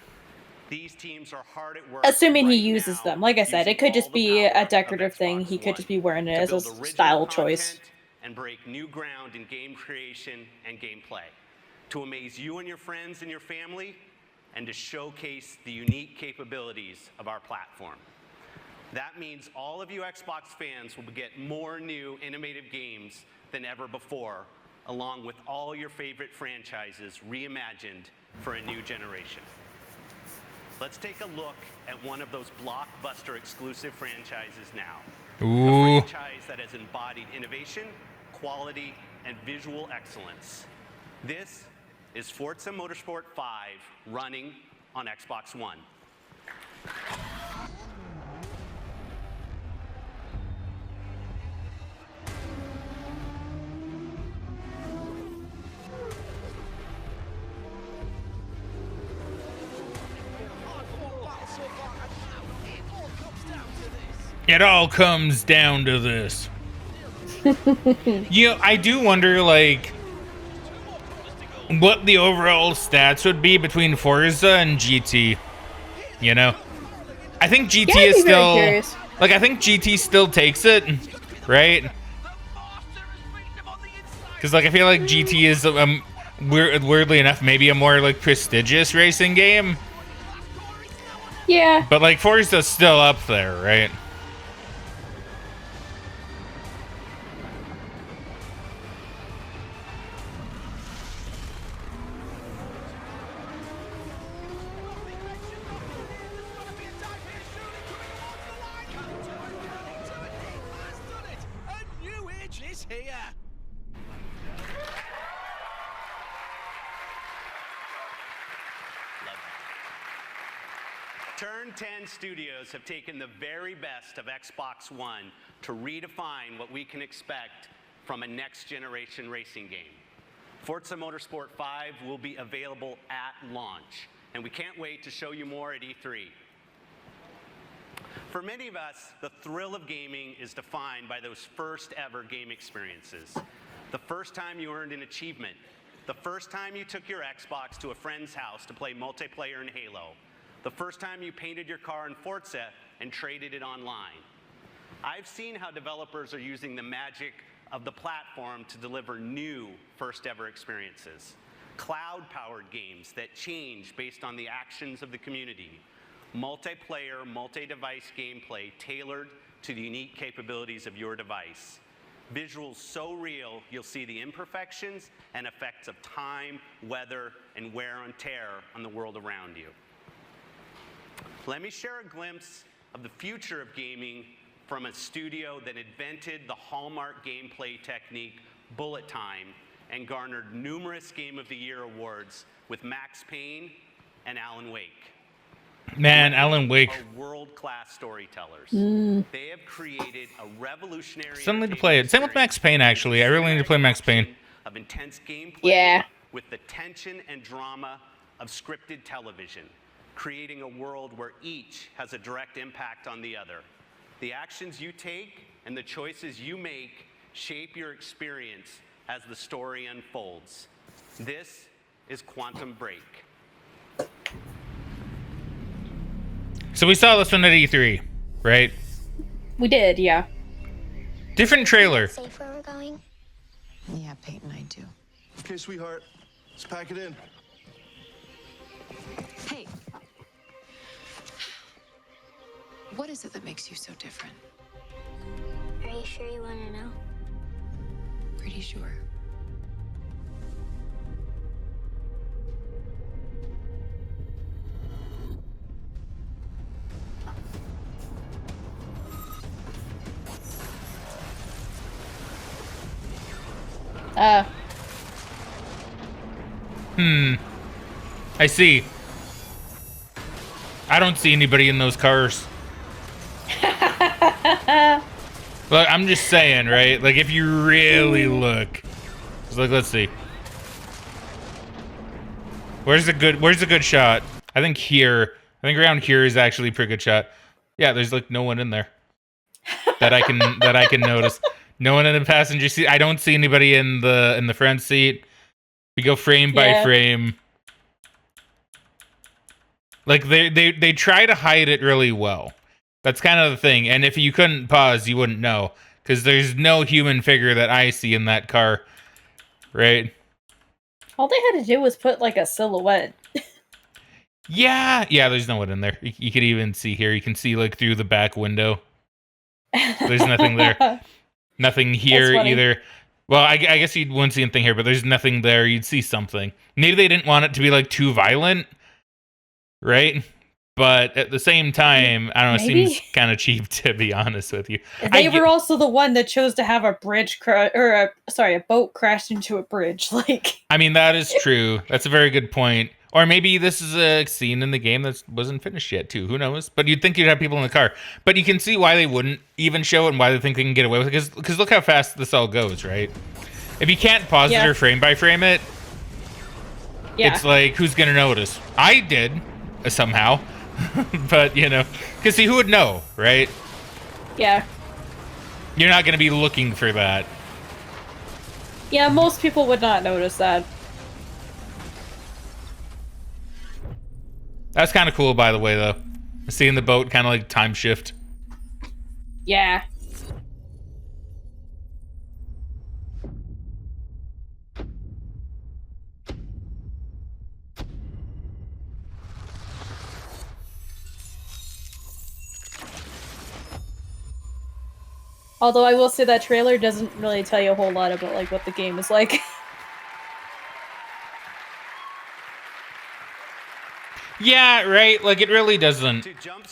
These teams are hard at work. Assuming he uses them. Like I said, it could just be a decorative thing. He could just be wearing it as a style choice. And break new ground in game creation and gameplay. To amaze you and your friends and your family, and to showcase the unique capabilities of our platform. That means all of you Xbox fans will get more new innovative games than ever before, along with all your favorite franchises reimagined for a new generation. Let's take a look at one of those blockbuster exclusive franchises now. Ooh. A franchise that has embodied innovation, quality, and visual excellence. This is Forza Motorsport 5 running on Xbox One. It all comes down to this. You know, I do wonder, like, what the overall stats would be between Forza and GT. You know? I think GT is still... Like, I think GT still takes it, right? Because, like, I feel like GT is, weirdly enough, maybe a more, like, prestigious racing game. Yeah. But, like, Forza's still up there, right? Turn 10 Studios have taken the very best of Xbox One to redefine what we can expect from a next-generation racing game. Forza Motorsport 5 will be available at launch, and we can't wait to show you more at E3. For many of us, the thrill of gaming is defined by those first-ever game experiences. The first time you earned an achievement, the first time you took your Xbox to a friend's house to play multiplayer in Halo, the first time you painted your car in Forza and traded it online. I've seen how developers are using the magic of the platform to deliver new first-ever experiences. Cloud-powered games that change based on the actions of the community. Multiplayer, multi-device gameplay tailored to the unique capabilities of your device. Visuals so real, you'll see the imperfections and effects of time, weather, and wear and tear on the world around you. Let me share a glimpse of the future of gaming from a studio that invented the hallmark gameplay technique, bullet time, and garnered numerous Game of the Year awards with Max Payne and Alan Wake. Man, Alan Wake. Are world-class storytellers. They have created a revolutionary. Still need to play it. Same with Max Payne, actually. I really need to play Max Payne. Of intense gameplay. Yeah. With the tension and drama of scripted television, creating a world where each has a direct impact on the other. The actions you take and the choices you make shape your experience as the story unfolds. This is Quantum Break. So we saw this one at E3, right? We did, yeah. Different trailer. Safe where we're going? Yeah, Peyton, I do. Okay, sweetheart, let's pack it in. Hey. What is it that makes you so different? Are you sure you want to know? Pretty sure. I see. I don't see anybody in those cars. But I'm just saying, right? Like, if you really look, it's like, let's see. Where's the good shot? I think here. I think around here is actually a pretty good shot. Yeah, there's like no one in there that I can notice. No one in the passenger seat. I don't see anybody in the front seat. We go frame by frame. Like they try to hide it really well. That's kind of the thing. And if you couldn't pause, you wouldn't know, because there's no human figure that I see in that car, right? All they had to do was put like a silhouette. Yeah, there's no one in there. You could even see here. You can see like through the back window. There's nothing there. Nothing here either. Well, I guess you wouldn't see anything here, but there's nothing there. You'd see something. Maybe they didn't want it to be like too violent, right? But at the same time, I don't know, it seems kind of cheap, to be honest with you. They were also the one that chose to have a a boat crash into a bridge. Like, I mean, that is true. That's a very good point. Or maybe this is a scene in the game that wasn't finished yet, too. Who knows? But you'd think you'd have people in the car. But you can see why they wouldn't even show it and why they think they can get away with it. Because look how fast this all goes, right? If you can't pause it or frame by frame it, it's like, who's going to notice? I did, somehow. But, you know, because see, who would know, right? Yeah. You're not going to be looking for that. Yeah, most people would not notice that. That's kind of cool, by the way, though. Seeing the boat kind of like time shift. Yeah. Although I will say that trailer doesn't really tell you a whole lot about like what the game is like. Yeah, right? Like, it really doesn't.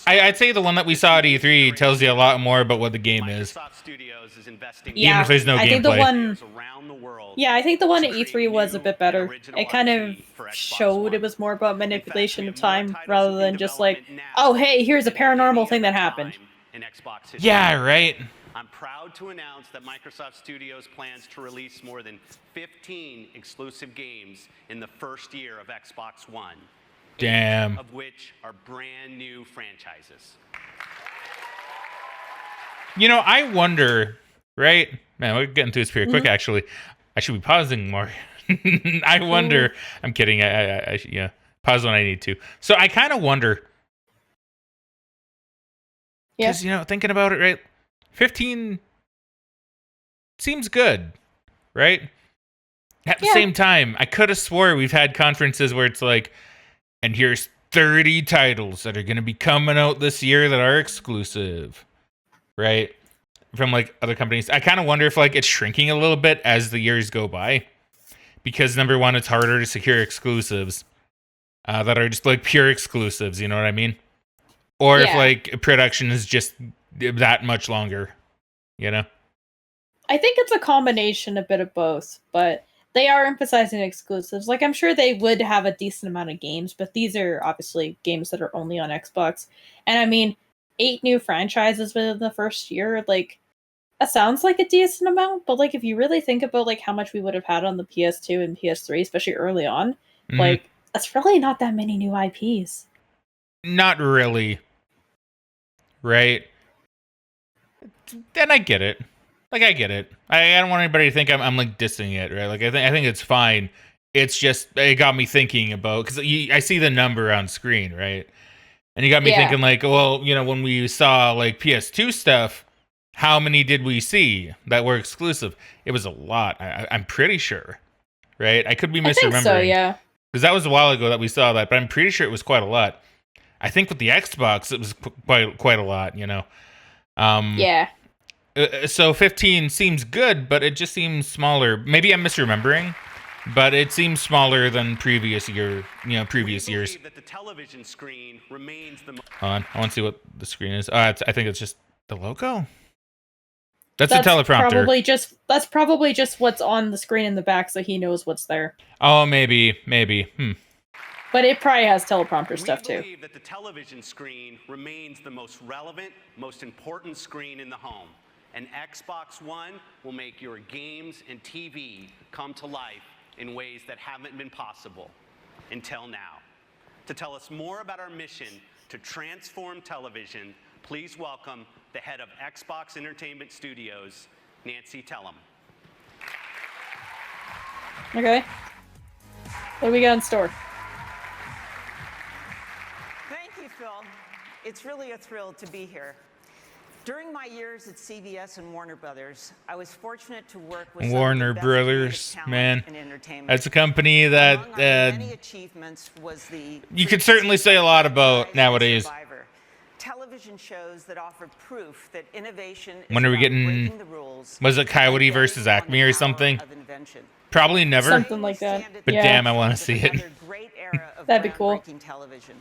I'd say the one that we saw at E3 tells you a lot more about what the game is. Even if there's no gameplay. I think the one at E3 was a bit better. It kind of showed it was more about manipulation of time rather than just like, oh, hey, here's a paranormal thing that happened. Yeah, right? I'm proud to announce that Microsoft Studios plans to release more than 15 exclusive games in the first year of Xbox One. Damn. 8 of which are brand new franchises. You know, I wonder, right? Man, we're getting through this pretty quick, actually. I should be pausing more. I wonder. I'm kidding. I should, pause when I need to. So I kind of wonder. Because, you know, thinking about it, right? 15 seems good, right? At the same time, I could have swore we've had conferences where it's like, and here's 30 titles that are going to be coming out this year that are exclusive, right? From like other companies. I kind of wonder if like it's shrinking a little bit as the years go by, because number one, it's harder to secure exclusives that are just like pure exclusives. You know what I mean? Or if like production is just that much longer, you know? I think it's a combination, a bit of both, but they are emphasizing exclusives. Like, I'm sure they would have a decent amount of games, but these are obviously games that are only on Xbox. And I mean, 8 new franchises within the first year, like, that sounds like a decent amount, but like, if you really think about like how much we would have had on the PS2 and PS3, especially early on, like, that's really not that many new IPs. Not really. Right? Then I get it. Like, I get it. I don't want anybody to think I'm like dissing it, right? Like, I think it's fine. It's just, it got me thinking about, because I see the number on screen, right? And you got me thinking like, well, you know, when we saw like PS2 stuff, how many did we see that were exclusive? It was a lot. I'm pretty sure, right? I could be misremembering. I think so, yeah. Because that was a while ago that we saw that, but I'm pretty sure it was quite a lot. I think with the Xbox, it was quite a lot, you know? Yeah. So 15 seems good, but it just seems smaller. Maybe I'm misremembering, but it seems smaller than previous years. That the television screen remains the Hold on, I want to see what the screen is. I think it's just the logo. That's a teleprompter. That's probably just what's on the screen in the back, so he knows what's there. Oh, maybe. But it probably has teleprompter stuff too. We believe that the television screen remains the most relevant, most important screen in the home. And Xbox One will make your games and TV come to life in ways that haven't been possible until now. To tell us more about our mission to transform television, please welcome the head of Xbox Entertainment Studios, Nancy Tellem. Okay. What do we got in store? Thank you, Phil. It's really a thrill to be here. During my years at CBS and Warner Brothers, I was fortunate to work with Warner Brothers, man. That's a company that you could certainly say a lot about nowadays. Television shows that offer proof that innovation is When are we about getting? breaking the rules. Was it Coyote versus Acme or something? Probably never. Something like that. But yeah. damn, I want to see it. That'd be cool. Television.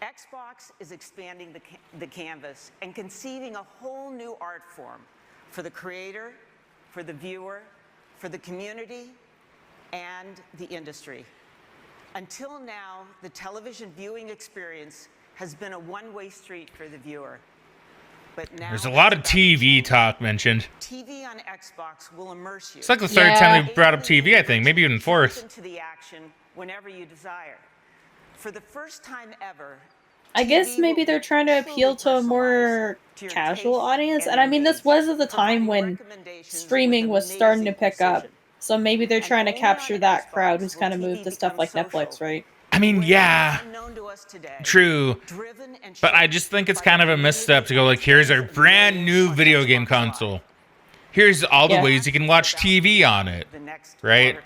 Xbox is expanding the canvas and conceiving a whole new art form for the creator, for the viewer, for the community, and the industry. Until now, the television viewing experience has been a one-way street for the viewer. But now There's a lot of TV talk mentioned. TV on Xbox will immerse you. It's like the third time they brought up TV, I think. Maybe even fourth. Into the action whenever you desire. For the first time ever, I guess maybe they're trying to appeal to a more casual audience. And I mean, this was at the time when streaming was starting to pick up. So maybe they're trying to capture that crowd who's kind of moved to stuff like Netflix, right? I mean, yeah, true. But I just think it's kind of a misstep to go like, here's our brand new video game console. Here's all the ways you can watch TV on it, right?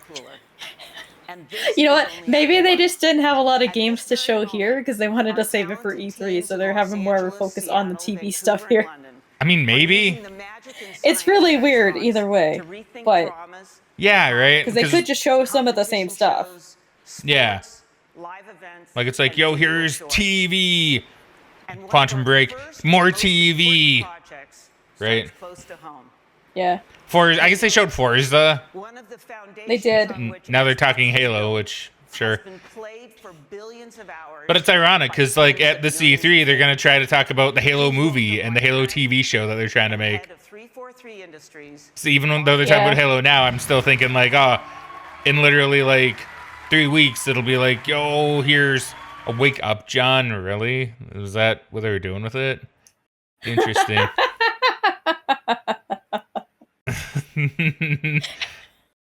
You know what? Maybe they just didn't have a lot of games to show here because they wanted to save it for E3, so they're having more of a focus on the TV stuff here. I mean, maybe. It's really weird either way, but yeah, right? Because they could just show some of the same stuff. Yeah. Like it's like, yo, here's TV. Quantum Break, more TV. Right? Yeah. I guess they showed Forza. They did. Now they're talking Halo, which, sure. But it's ironic, because like at this E3, they're going to try to talk about the Halo movie and the Halo TV show that they're trying to make. So even though they're talking about Halo now, I'm still thinking like, in literally like 3 weeks, it'll be like, yo, here's a Wake Up John. Really? Is that what they were doing with it? Interesting.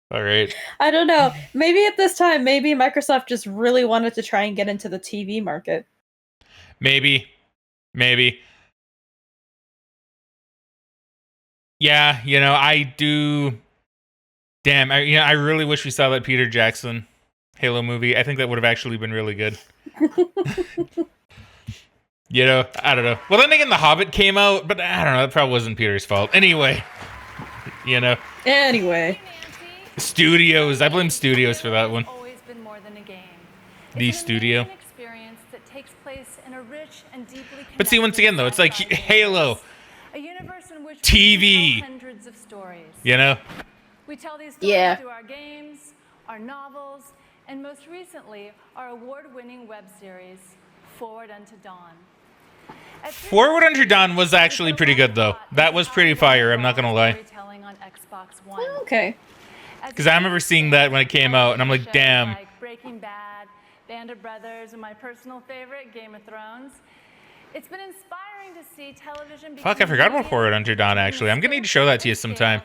All right. I don't know. Maybe at this time, maybe Microsoft just really wanted to try and get into the TV market. Maybe. Yeah, I do. Damn, I really wish we saw that Peter Jackson Halo movie. I think that would have actually been really good. I don't know. Well, then again, The Hobbit came out, but I don't know. That probably wasn't Peter's fault. Anyway, Anyway. Studios. I blame Studios for that one. The studio. But see, once again, though, it's like Halo. TV. We tell these stories through our games, our novels, and most recently, our award-winning web series, Forward Unto Dawn. Forward Unto Dawn was actually pretty good, though. That was pretty fire, I'm not going to lie. Okay. Because I remember seeing that when it came out, and I'm like, damn. Like Breaking Bad, Band of Brothers, and my personal favorite, Game of Thrones. It's been inspiring to see television. Fuck, I forgot about Forward Unto Dawn, actually. I'm going to need to show that to you sometime.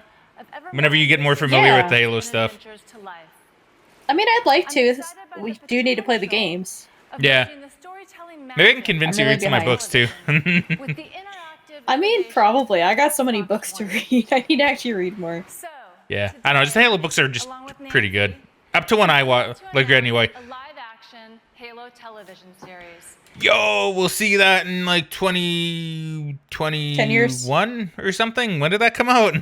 Whenever you get more familiar with the Halo stuff. I mean, I'd like to. We do need to play the games. Yeah. Maybe I can convince you to read some of my books, too. I mean, probably. I got so many books to read. I need to actually read more. Yeah. I don't know. Just the Halo books are just pretty good. Up to when I watch, like, anyway. A live-action Halo television series. Yo, we'll see that in, like, 2021 10 years? or something. When did that come out?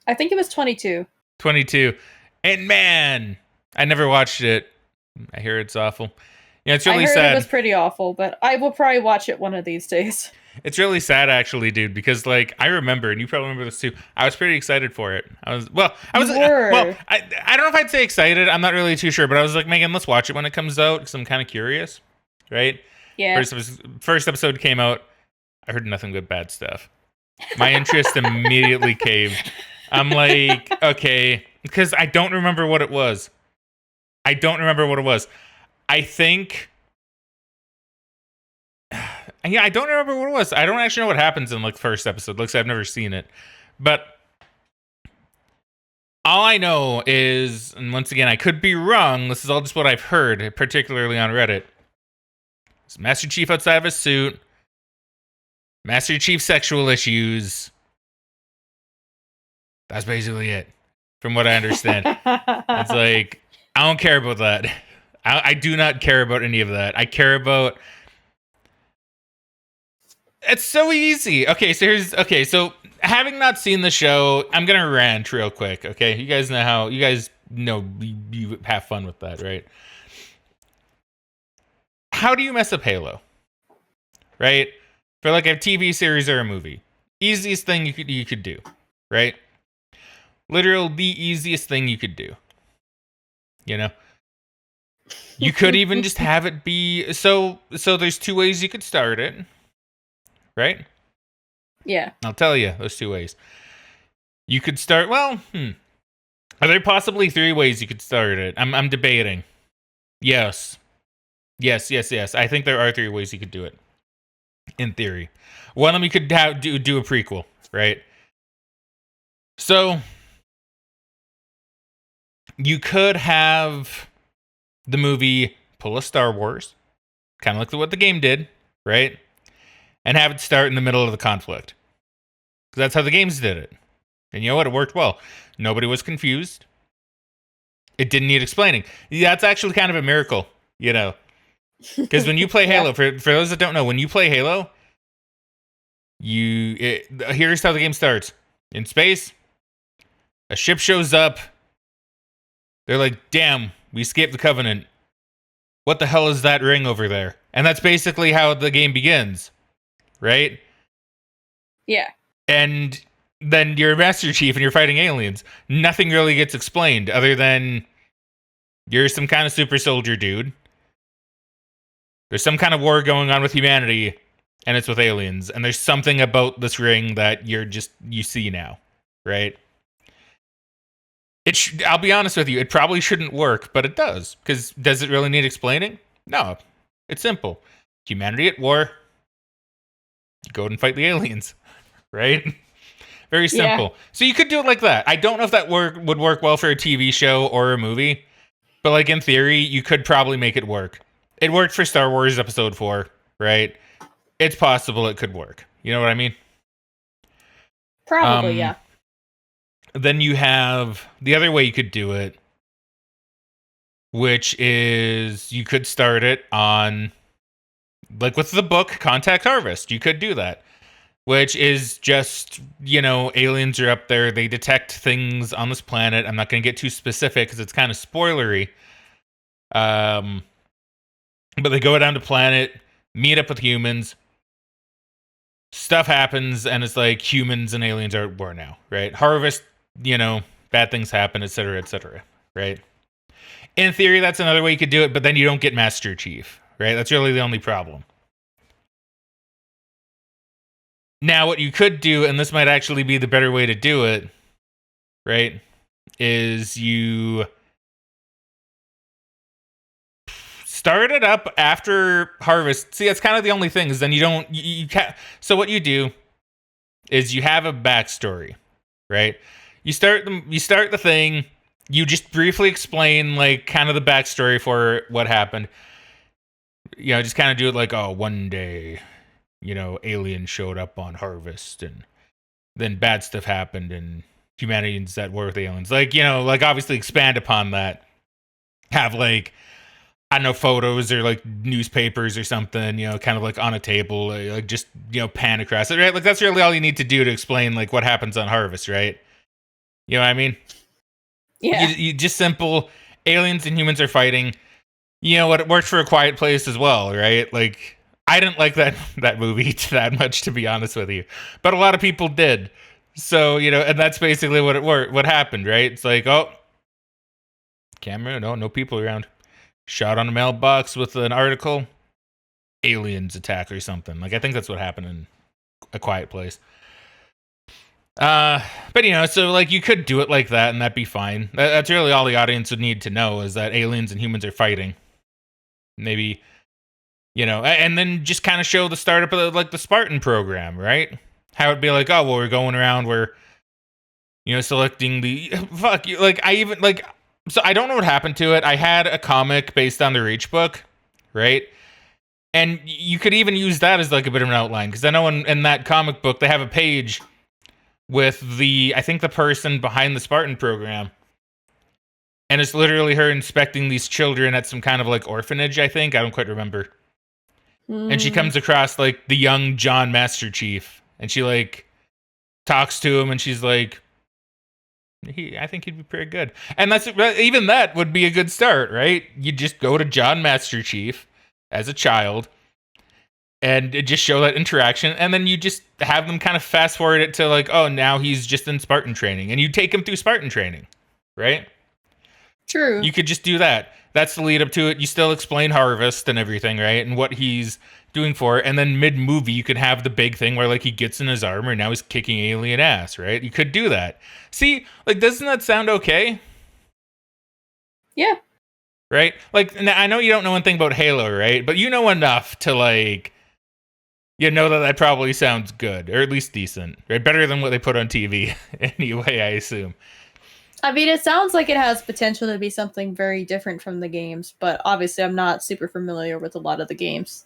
I think it was 22. 22. And, man, I never watched it. I hear it's awful. Yeah, it's really sad. It was pretty awful, but I will probably watch it one of these days. It's really sad, actually, dude, because like I remember, and you probably remember this too. I was pretty excited for it. I was I don't know if I'd say excited. I'm not really too sure, but I was like, Megan, let's watch it when it comes out because I'm kind of curious, right? Yeah. First episode came out. I heard nothing but bad stuff. My interest immediately caved. I'm like, okay, because I don't remember what it was. I think. Yeah, I don't remember what it was. I don't actually know what happens in like the first episode. Looks like I've never seen it. But all I know is, and once again, I could be wrong. This is all just what I've heard, particularly on Reddit. It's Master Chief outside of his suit. Master Chief sexual issues. That's basically it, from what I understand. It's like, I don't care about that. I do not care about any of that. I care about... It's so easy. So having not seen the show, I'm going to rant real quick, okay? You guys know you have fun with that, right? How do you mess up Halo? Right? For like a TV series or a movie. Easiest thing you could do, right? Literal the easiest thing you could do. You know? You could even just have it be so there's two ways you could start it. Right? Yeah. I'll tell you those two ways. You could start, Are there possibly three ways you could start it? I'm debating. Yes. I think there are three ways you could do it. In theory. One of them you could do a prequel, right? So you could have the movie pull a Star Wars, kind of like what the game did, right? And have it start in the middle of the conflict. Because that's how the games did it. And you know what? It worked well. Nobody was confused. It didn't need explaining. That's actually kind of a miracle, you know. Because when you play Halo, for those that don't know, when you play Halo, here's how the game starts. In space, a ship shows up. They're like, damn, we escaped the Covenant. What the hell is that ring over there? And that's basically how the game begins. Right? Yeah. And then you're a Master Chief and you're fighting aliens. Nothing really gets explained other than you're some kind of super soldier dude. There's some kind of war going on with humanity, and it's with aliens. And there's something about this ring that you see now, right? I'll be honest with you, it probably shouldn't work, but it does. Because does it really need explaining? No. It's simple. Humanity at war. You go and fight the aliens, right? Very simple. Yeah. So you could do it like that. I don't know if that would work well for a TV show or a movie, but like in theory, you could probably make it work. It worked for Star Wars Episode 4, right? It's possible it could work. You know what I mean? Probably, yeah. Then you have the other way you could do it, which is you could start it on... Like with the book Contact Harvest, you could do that. Which is just, aliens are up there. They detect things on this planet. I'm not going to get too specific because it's kind of spoilery. But they go down to planet, meet up with humans. Stuff happens, and it's like humans and aliens are at war now, right? Harvest, bad things happen, etc., right? In theory, that's another way you could do it, but then you don't get Master Chief. Right? That's really the only problem. Now, what you could do, and this might actually be the better way to do it, right, is you start it up after Harvest. See, that's kind of the only thing, is then you can't. So what you do is you have a backstory, right? You start the thing, you just briefly explain, like, kind of the backstory for what happened. Just kind of do it like, one day, aliens showed up on Harvest, and then bad stuff happened, and humanity's at war with aliens. Like, obviously expand upon that. Have, like, I don't know, photos or, like, newspapers or something, kind of, like, on a table, like, just, pan across it, right? Like, that's really all you need to do to explain, like, what happens on Harvest, right? You know what I mean? Yeah. You just simple, aliens and humans are fighting. You know what? It worked for A Quiet Place as well, right? Like, I didn't like that movie that much, to be honest with you, but a lot of people did. So, you know, and that's basically what happened, right? It's like, oh, camera, no people around. Shot on a mailbox with an article, aliens attack or something. Like, I think that's what happened in A Quiet Place. But you know, so like you could do it like that and that'd be fine. That's really all the audience would need to know, is that aliens and humans are fighting. Maybe, you know, and then just kind of show the startup of the Spartan program, right? How it'd be like, oh, well, we're going around, we're, you know, selecting the fuck you. Like, so I don't know what happened to it. I had a comic based on the Reach book, right? And you could even use that as like a bit of an outline, because I know in that comic book they have a page with I think the person behind the Spartan program, and it's literally her inspecting these children at some kind of like orphanage, I think. I don't quite remember. And she comes across like the young John Master Chief, and she like talks to him, and she's like, I think he'd be pretty good. And even that would be a good start, right? You just go to John Master Chief as a child and just show that interaction, and then you just have them kind of fast forward it to like, oh, now he's just in Spartan training, and you take him through Spartan training, right? True. You could just do that. That's the lead up to it. You still explain Harvest and everything, right? And what he's doing for it. And then mid-movie, you could have the big thing where like he gets in his armor and now he's kicking alien ass, right? You could do that. See, like, doesn't that sound okay? Yeah. Right? Like, I know you don't know anything about Halo, right? But you know enough to like, you know that probably sounds good, or at least decent, right? Better than what they put on TV anyway, I assume. I mean, it sounds like it has potential to be something very different from the games, but obviously I'm not super familiar with a lot of the games.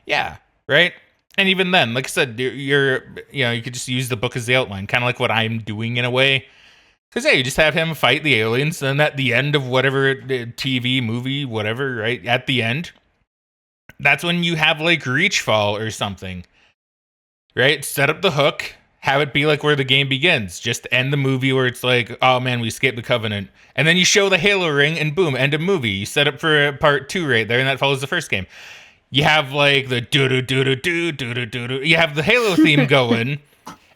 Yeah, right? And even then, like I said, you could just use the book as the outline, kind of like what I'm doing in a way. Because, yeah, you just have him fight the aliens, and at the end of whatever TV, movie, whatever, right? At the end, that's when you have, like, Reach Fall or something, right? Set up the hook, have it be like where the game begins. Just end the movie where it's like, oh man, we escaped the Covenant. And then you show the Halo ring and boom, end of movie. You set up for part 2 right there, and that follows the first game. You have like the do-do-do-do-do-do-do-do. You have the Halo theme going,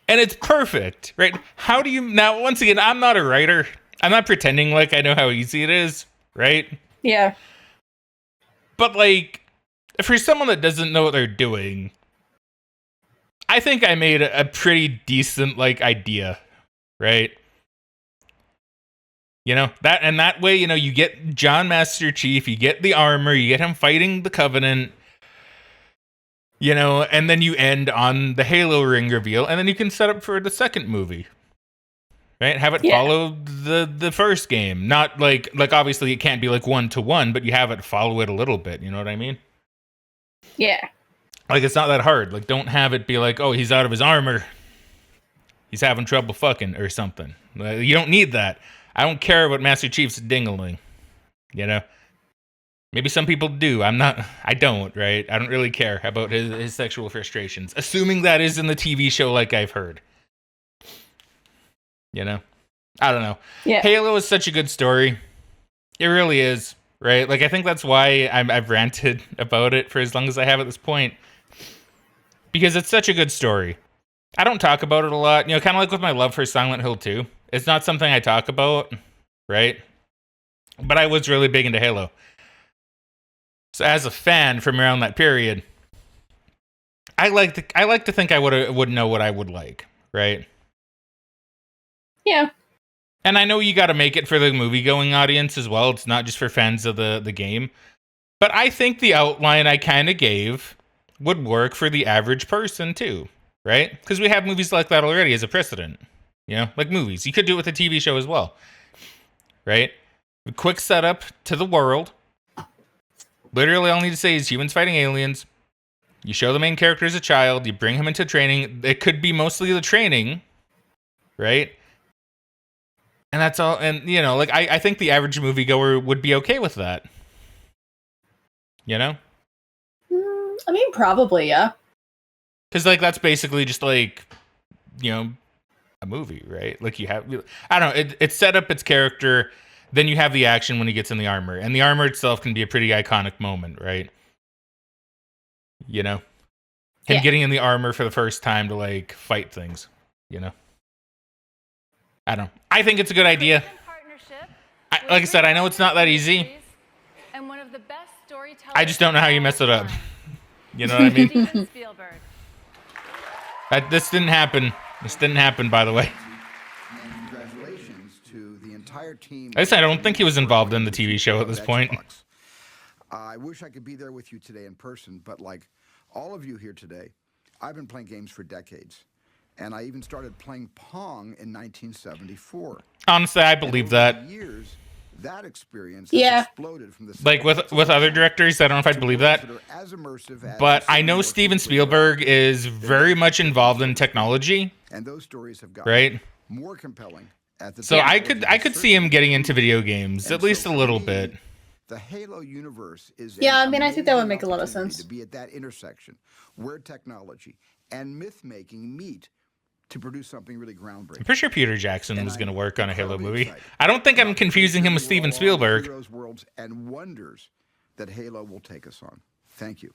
and it's perfect, right? How do you... Now, once again, I'm not a writer. I'm not pretending like I know how easy it is, right? Yeah. But like, for someone that doesn't know what they're doing, I think I made a pretty decent, like, idea, right? You know, that way, you know, you get John Master Chief, you get the armor, you get him fighting the Covenant, you know, and then you end on the Halo ring reveal, and then you can set up for the second movie, right? Have it follow the first game. Not like obviously it can't be like 1-to-1, but you have it follow it a little bit, you know what I mean? Yeah. Like, it's not that hard. Like, don't have it be like, oh, he's out of his armor, he's having trouble fucking or something. You don't need that. I don't care about Master Chief's dingling, you know? Maybe some people do. I don't, right? I don't really care about his sexual frustrations. Assuming that is in the TV show, like I've heard. You know? I don't know. Yeah. Halo is such a good story. It really is, right? Like, I think that's why I've ranted about it for as long as I have at this point. Because it's such a good story. I don't talk about it a lot. You know, kind of like with my love for Silent Hill 2. It's not something I talk about, right? But I was really big into Halo. So as a fan from around that period, I like to think I would know what I would like, right? Yeah. And I know you got to make it for the movie-going audience as well. It's not just for fans of the game. But I think the outline I kind of gave would work for the average person too, right? Because we have movies like that already as a precedent. You know, like movies. You could do it with a TV show as well, right? A quick setup to the world. Literally, all I need to say is humans fighting aliens. You show the main character as a child. You bring him into training. It could be mostly the training, right? And that's all. And, you know, like, I think the average moviegoer would be okay with that. You know? I mean, probably, yeah. Because, like, that's basically just, like, you know, a movie, right? Like, you have... I don't know. It's set up its character... Then you have the action when he gets in the armor. And the armor itself can be a pretty iconic moment, right? You know, him getting in the armor for the first time to like fight things. You know, I don't know. I think it's a good idea. Like I said, I know it's not that easy. And one of the best storytellers I just don't know how you mess it up. You know what I mean? Steven Spielberg. This didn't happen. This didn't happen, by the way. Congratulations to the entire team. I said I don't think he was involved in the TV show at this point. I wish I could be there with you today in person, but like all of you here today, I've been playing games for decades. And I even started playing Pong in 1974. Honestly, I believe that. Years, that experience has exploded from the like with other directors, I don't know if I'd believe that. But I know Steven Spielberg is very much involved in technology. And those stories have got more compelling at the So I could see him getting into video games, at least a little bit. The Halo universe is I mean, I think that would make a lot of sense. To be at that intersection where technology and myth making meet to produce something really groundbreaking. I'm pretty sure Peter Jackson was going to work on a Halo movie. I don't think I'm confusing him with Steven Spielberg. Heroes, worlds, and wonders that Halo will take us on. Thank you.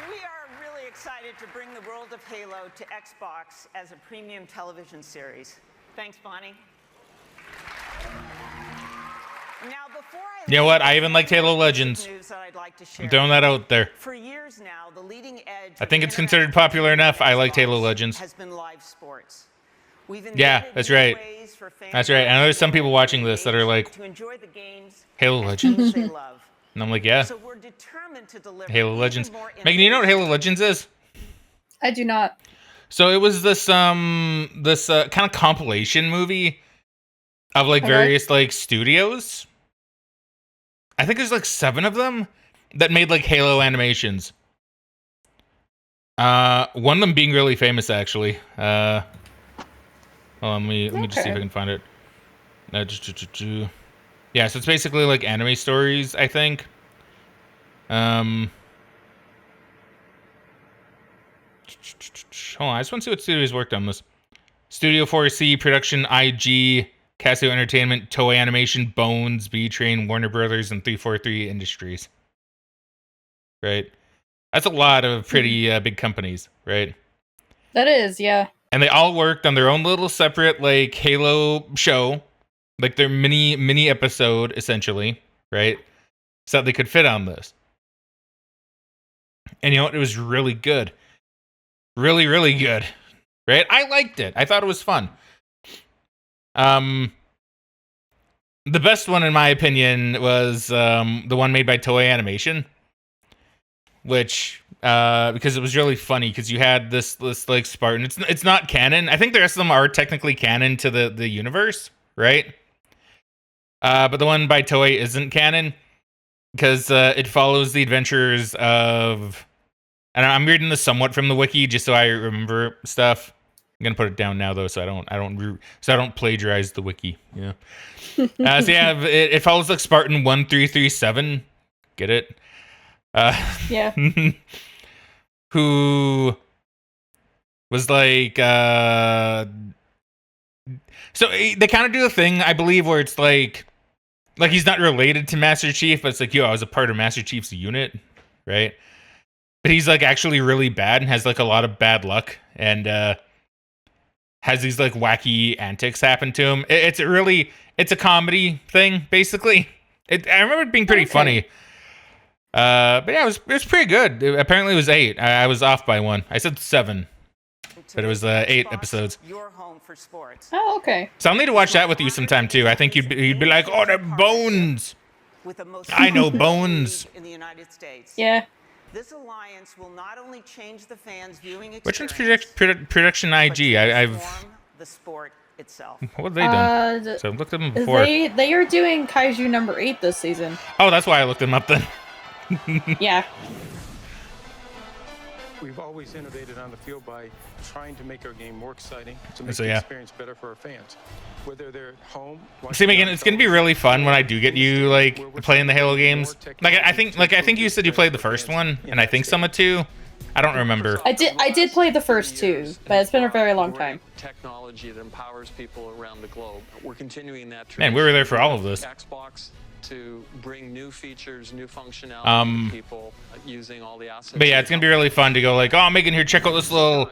We are really excited to bring the world of Halo to Xbox as a premium television series. Thanks, Bonnie. Now, before You know what? I even liked Halo Legends. I'm throwing that out there. For years now, the leading edge I think it's considered popular enough. I liked Halo Legends. has been live sports. Yeah, that's right. That's right. I know there's some people watching this that are like, Halo Legends? And I'm like, yeah. So we're determined to deliver Halo Legends. Megan, you know what Halo Legends is? I do not. So it was this kind of compilation movie of like various like studios. I think there's like 7 of them that made like Halo animations. One of them being really famous actually. Hold on, let me just see if I can find it. Yeah, so it's basically like anime stories, I think. Hold on, I just want to see what studios worked on this. Studio 4C, Production IG, Casio Entertainment, Toei Animation, Bones, B-Train, Warner Brothers, and 343 Industries. Right? That's a lot of pretty big companies, right? That is, yeah. And they all worked on their own little separate, like, Halo show. Like, their mini episode, essentially, right? So that they could fit on this. And you know what? It was really good. Really, really good. Right? I liked it. I thought it was fun. The best one, in my opinion, was the one made by Toei Animation, which because it was really funny because you had this like Spartan. It's not canon. I think the rest of them are technically canon to the universe, right? But the one by Toei isn't canon because it follows the adventures of. And I'm reading this somewhat from the wiki just so I remember stuff. I'm gonna put it down now though, so I don't plagiarize the wiki. Yeah. So yeah, it follows like Spartan 1337. Get it? Yeah. Who was like so they kind of do a thing, I believe, where it's like he's not related to Master Chief, but it's like, yo, I was a part of Master Chief's unit, right? But he's like actually really bad and has like a lot of bad luck and has these like wacky antics happen to him. It's a comedy thing basically. I remember it being pretty funny. But yeah, it was pretty good. Apparently it was 8. I was off by 1. I said 7, but it was 8 episodes. Your home for sports. Oh, okay. So I'll need to watch that with you sometime too. I think you'd be like, oh, the Bones. I know Bones. In the United States. Yeah. This alliance will not only change the fans' viewing Which one's experience, Production IG? I've the sport itself. what have they done? So I've looked at them before. They are doing Kaiju number 8 this season. Oh, that's why I looked them up then. Yeah. We've always innovated on the field by trying to make our game more exciting, to make So, the yeah. experience better for our fans. Whether they're at home, See, Megan, it's gonna be really fun when I do get you like playing the Halo games. I think you said you played the first one, and I think some of 2. I don't remember. I did play the first two, but it's been a very long time. Technology that empowers people around the globe. We're continuing that. Man, we were there for all of this. Xbox to bring new features, new functionality to people using all the assets. But yeah, it's gonna be really fun to go like, oh, Megan, here, check out this little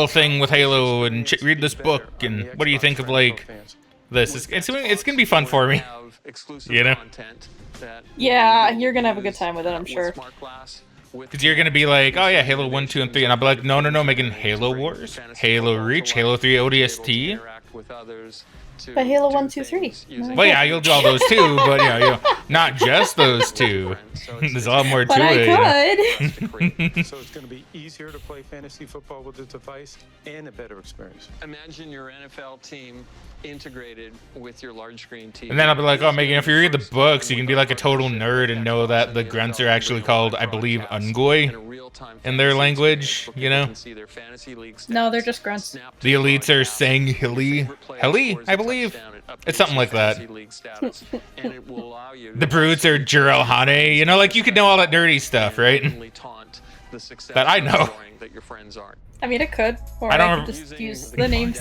thing with Halo and read this book. And what do you think of like this? It's gonna be fun for me. You know? Yeah, you're gonna have a good time with it, I'm sure. Because you're gonna be like, oh yeah, Halo 1, 2, and 3, and I'll be like, no, Megan, Halo Wars, Halo Reach, Halo 3 ODST. But Halo 1, 2, 3. Well, yeah, you'll do all those too, but you know, not just those two. There's a lot more to it. So it's going to be easier to play fantasy football with the device and a better experience. Imagine your NFL team integrated with your large screen TV. And then I'll be like, oh, Megan, if you read the books, you can be like a total nerd and know that the grunts are actually called, I believe, Ungoi in their language, you know? No, they're just grunts. The elites are saying Hilly, I believe. It's something like that. The brutes are Jurel Hane, you know, like you could know all that nerdy stuff, right? That I know. I mean, it could, or I I don't could just use the names.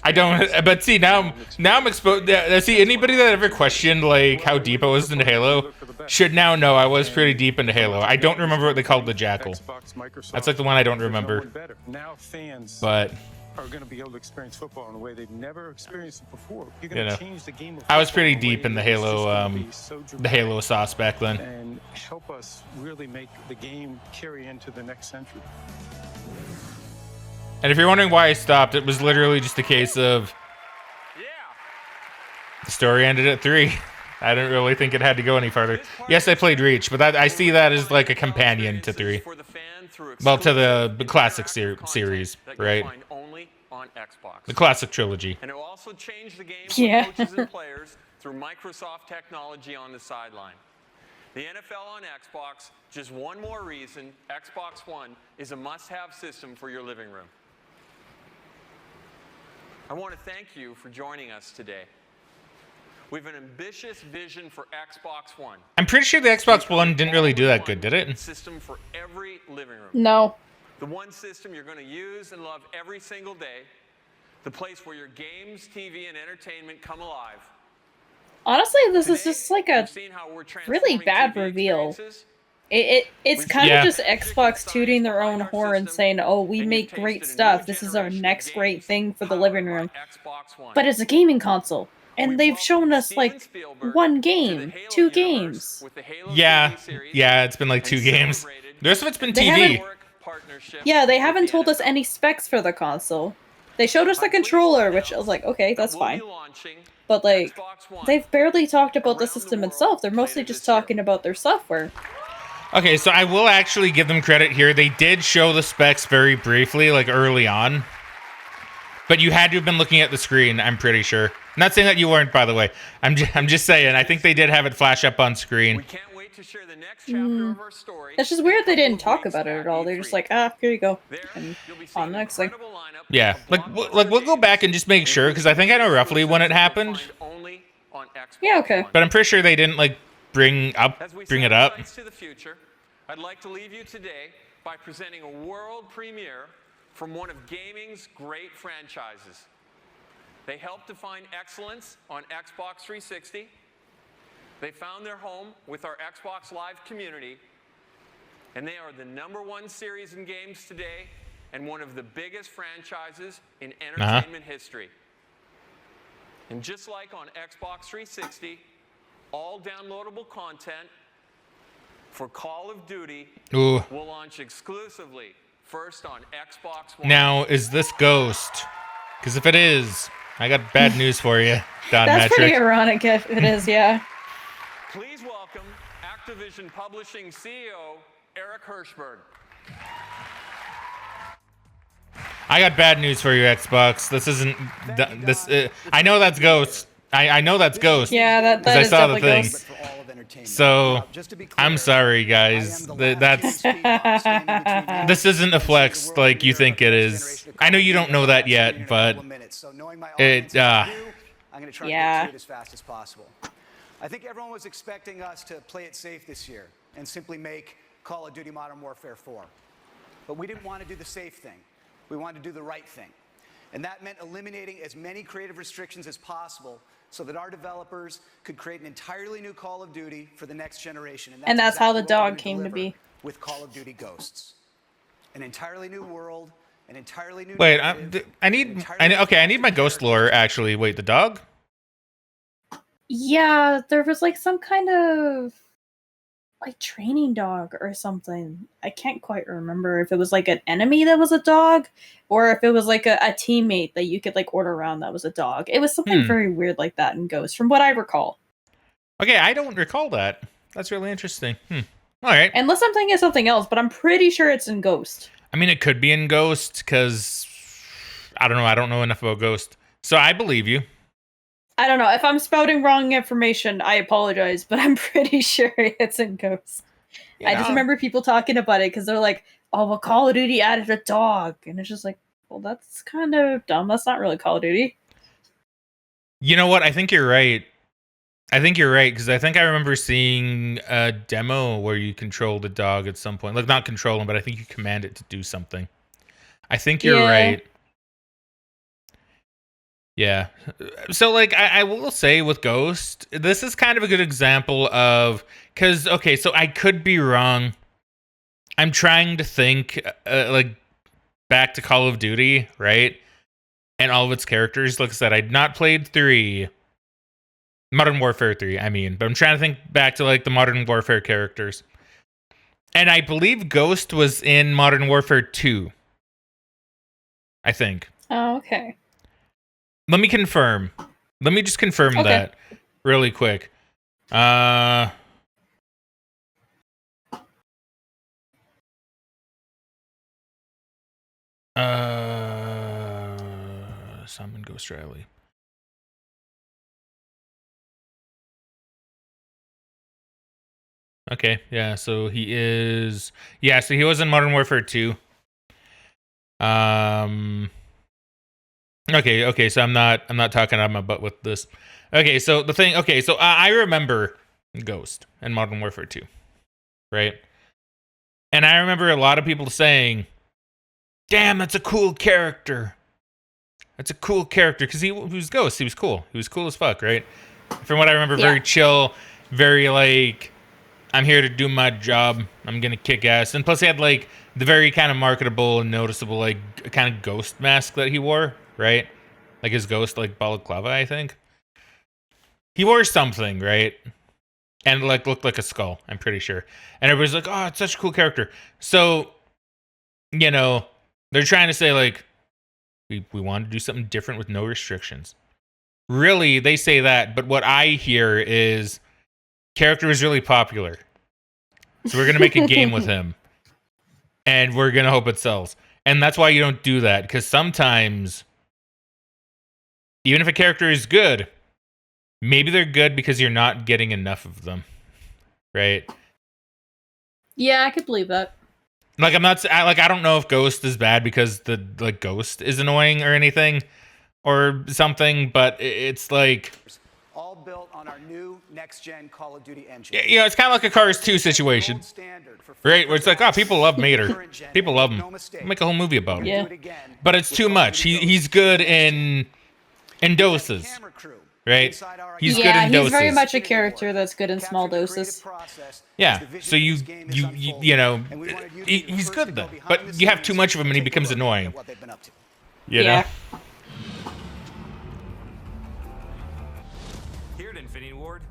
I don't, but see, now I'm exposed. See, anybody that ever questioned like how deep I was into Halo should now know I was pretty deep into Halo. I don't remember what they called the Jackal. That's like the one I don't remember. Now fans but are going to be able to experience football in a way they've never experienced it before. You're you going know, to change the game of I was pretty football in a deep in the way that Halo, is just gonna be so the Halo sauce back then. and help us really make the game carry into the next century. And if you're wondering why I stopped, it was literally just a case of the story ended at 3. I didn't really think it had to go any farther. Yes, I played Reach, but I see that as like a companion to 3. Well, to the classic series, right? The classic trilogy. And it will also change the game for coaches and players through Microsoft technology on the sideline. The NFL on Xbox, just one more reason Xbox One is a must-have system for your living room. I want to thank you for joining us today. We have an ambitious vision for Xbox One. I'm pretty sure the Xbox One didn't really do that good, did it? System for every living room. No. The one system you're going to use and love every single day. The place where your games, TV, and entertainment come alive. Honestly, this is just like a really bad reveal. It's kind of just Xbox tooting their own horn and saying, oh, we make great stuff. This is our next great thing for the living room. But it's a gaming console. And they've shown us like one game, 2 games. Yeah, it's been like 2 games. The rest of it's been TV. Yeah, they haven't told us any specs for the console. They showed us the controller, which I was like, okay, that's fine. But like, they've barely talked about the system itself. They're mostly just talking about their software. Okay, so I will actually give them credit here. They did show the specs very briefly, like early on. But you had to have been looking at the screen, I'm pretty sure. Not saying that you weren't, by the way. I'm just saying, I think they did have it flash up on screen. It's just weird they didn't talk about it at all. They're just like, here you go. And on the next thing. Yeah, like we'll go back and just make sure, because I think I know roughly when it happened. Yeah, okay. But I'm pretty sure they didn't like bring it up. To the future, I'd like to leave you today by presenting a world premiere from one of gaming's great franchises. They helped define excellence on Xbox 360. They found their home with our Xbox Live community, and they are the #1 series in games today and one of the biggest franchises in entertainment history. And just like on Xbox 360, all downloadable content for Call of Duty will launch exclusively first on Xbox One. Now, is this Ghost? Because if it is, I got bad news for you, Don That's Metric. pretty ironic if it is, yeah. Please welcome Activision Publishing CEO Eric Hirshberg. I got bad news for you, Xbox. This isn't I know that's Ghost. I know that's Ghost. Yeah, that I is saw the definitely thing. Ghost. So I'm sorry, guys. That's this isn't a flex like you think it is. I know you don't know that yet, but it. I'm going to try to get through it as fast as possible. I think everyone was expecting us to play it safe this year and simply make Call of Duty Modern Warfare 4. But we didn't want to do the safe thing. We wanted to do the right thing. And that meant eliminating as many creative restrictions as possible so that our developers could create an entirely new Call of Duty for the next generation. And that's how the exactly what we're dog gonna came to deliver be. with Call of Duty Ghosts. An entirely new world, an entirely new Wait, narrative, I need my ghost lore actually. Wait, the dog? Yeah, there was like some kind of like training dog or something. I can't quite remember if it was like an enemy that was a dog or if it was like a teammate that you could like order around that was a dog. It was something very weird like that in Ghost, from what I recall. Okay, I don't recall that. That's really interesting. All right. Unless I'm thinking of something else, but I'm pretty sure it's in Ghost. I mean, it could be in Ghost because I don't know. I don't know enough about Ghost, so I believe you. I don't know. If I'm spouting wrong information, I apologize, but I'm pretty sure it's in Ghost. I just remember people talking about it because they're like, oh, well, Call of Duty added a dog. And it's just like, well, that's kind of dumb. That's not really Call of Duty. You know what? I think you're right. Because I think I remember seeing a demo where you control the dog at some point. Like, not control him, but I think you command it to do something. I think you're right. Yeah. So, like, I will say with Ghost, this is kind of a good example of... Because, okay, so I could be wrong. I'm trying to think, like, back to Call of Duty, right? And all of its characters. Like I said, I'd not played 3. Modern Warfare 3, I mean. But I'm trying to think back to, like, the Modern Warfare characters. And I believe Ghost was in Modern Warfare 2. I think. Oh, okay. Let me confirm. Let me just confirm that really quick. Summon Ghost Riley. Okay, yeah, so he is... Yeah, so he was in Modern Warfare 2. Okay, so I'm not talking out of my butt with this. Okay, so the thing... Okay, so I remember Ghost in Modern Warfare 2, right? And I remember a lot of people saying, damn, that's a cool character. That's a cool character, because he was Ghost. He was cool. He was cool as fuck, right? From what I remember, very chill, very, like... I'm here to do my job. I'm gonna kick ass. And plus he had like the very kind of marketable and noticeable like kind of ghost mask that he wore, right? Like his ghost like balaclava, I think. He wore something, right? And like looked like a skull, I'm pretty sure. And everybody's like, oh, it's such a cool character. So, you know, they're trying to say like we want to do something different with no restrictions. Really, they say that, but what I hear is character is really popular. So we're going to make a game with him. And we're going to hope it sells. And that's why you don't do that. Because sometimes, even if a character is good, maybe they're good because you're not getting enough of them. Right? Yeah, I could believe that. Like, I don't know if Ghost is bad because the like Ghost is annoying or anything. Or something. But it's like... all built on our new next-gen Call of Duty engine. You know, it's kind of like a Cars 2 situation, right? Where it's like, oh, people love Mater. People love him. We'll make a whole movie about him. Yeah. But it's too much. He's good in doses, right? He's good in doses. He's very much a character that's good in small doses. Yeah, so you know, he's good then. But you have too much of him and he becomes annoying. You know?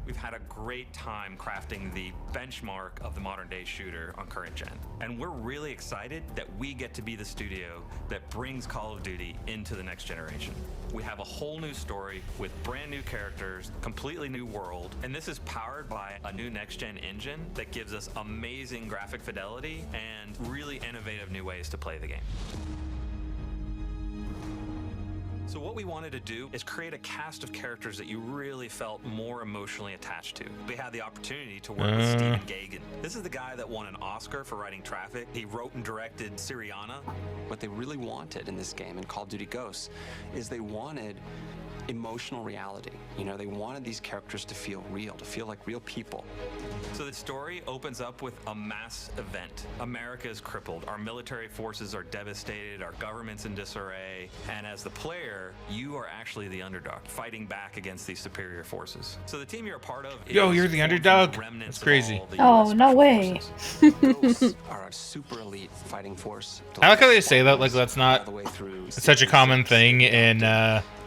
We've had a great time crafting the benchmark of the modern day shooter on current gen. And we're really excited that we get to be the studio that brings Call of Duty into the next generation. We have a whole new story with brand new characters, completely new world, and this is powered by a new next gen engine that gives us amazing graphic fidelity and really innovative new ways to play the game. So what we wanted to do is create a cast of characters that you really felt more emotionally attached to. We had the opportunity to work with Stephen Gagan. This is the guy that won an Oscar for writing Traffic. He wrote and directed Syriana. What they really wanted in this game, in Call of Duty Ghosts, is they wanted emotional reality. You know, they wanted these characters to feel real, to feel like real people. So the story opens up with a mass event. America is crippled. Our military forces are devastated. Our government's in disarray. And as the player, you are actually the underdog, fighting back against these superior forces. So the team you're a part of Yo, you're the underdog? That's crazy. Oh, no way. Ghosts are a super elite fighting force. I like how they say that, like that's not such a common thing in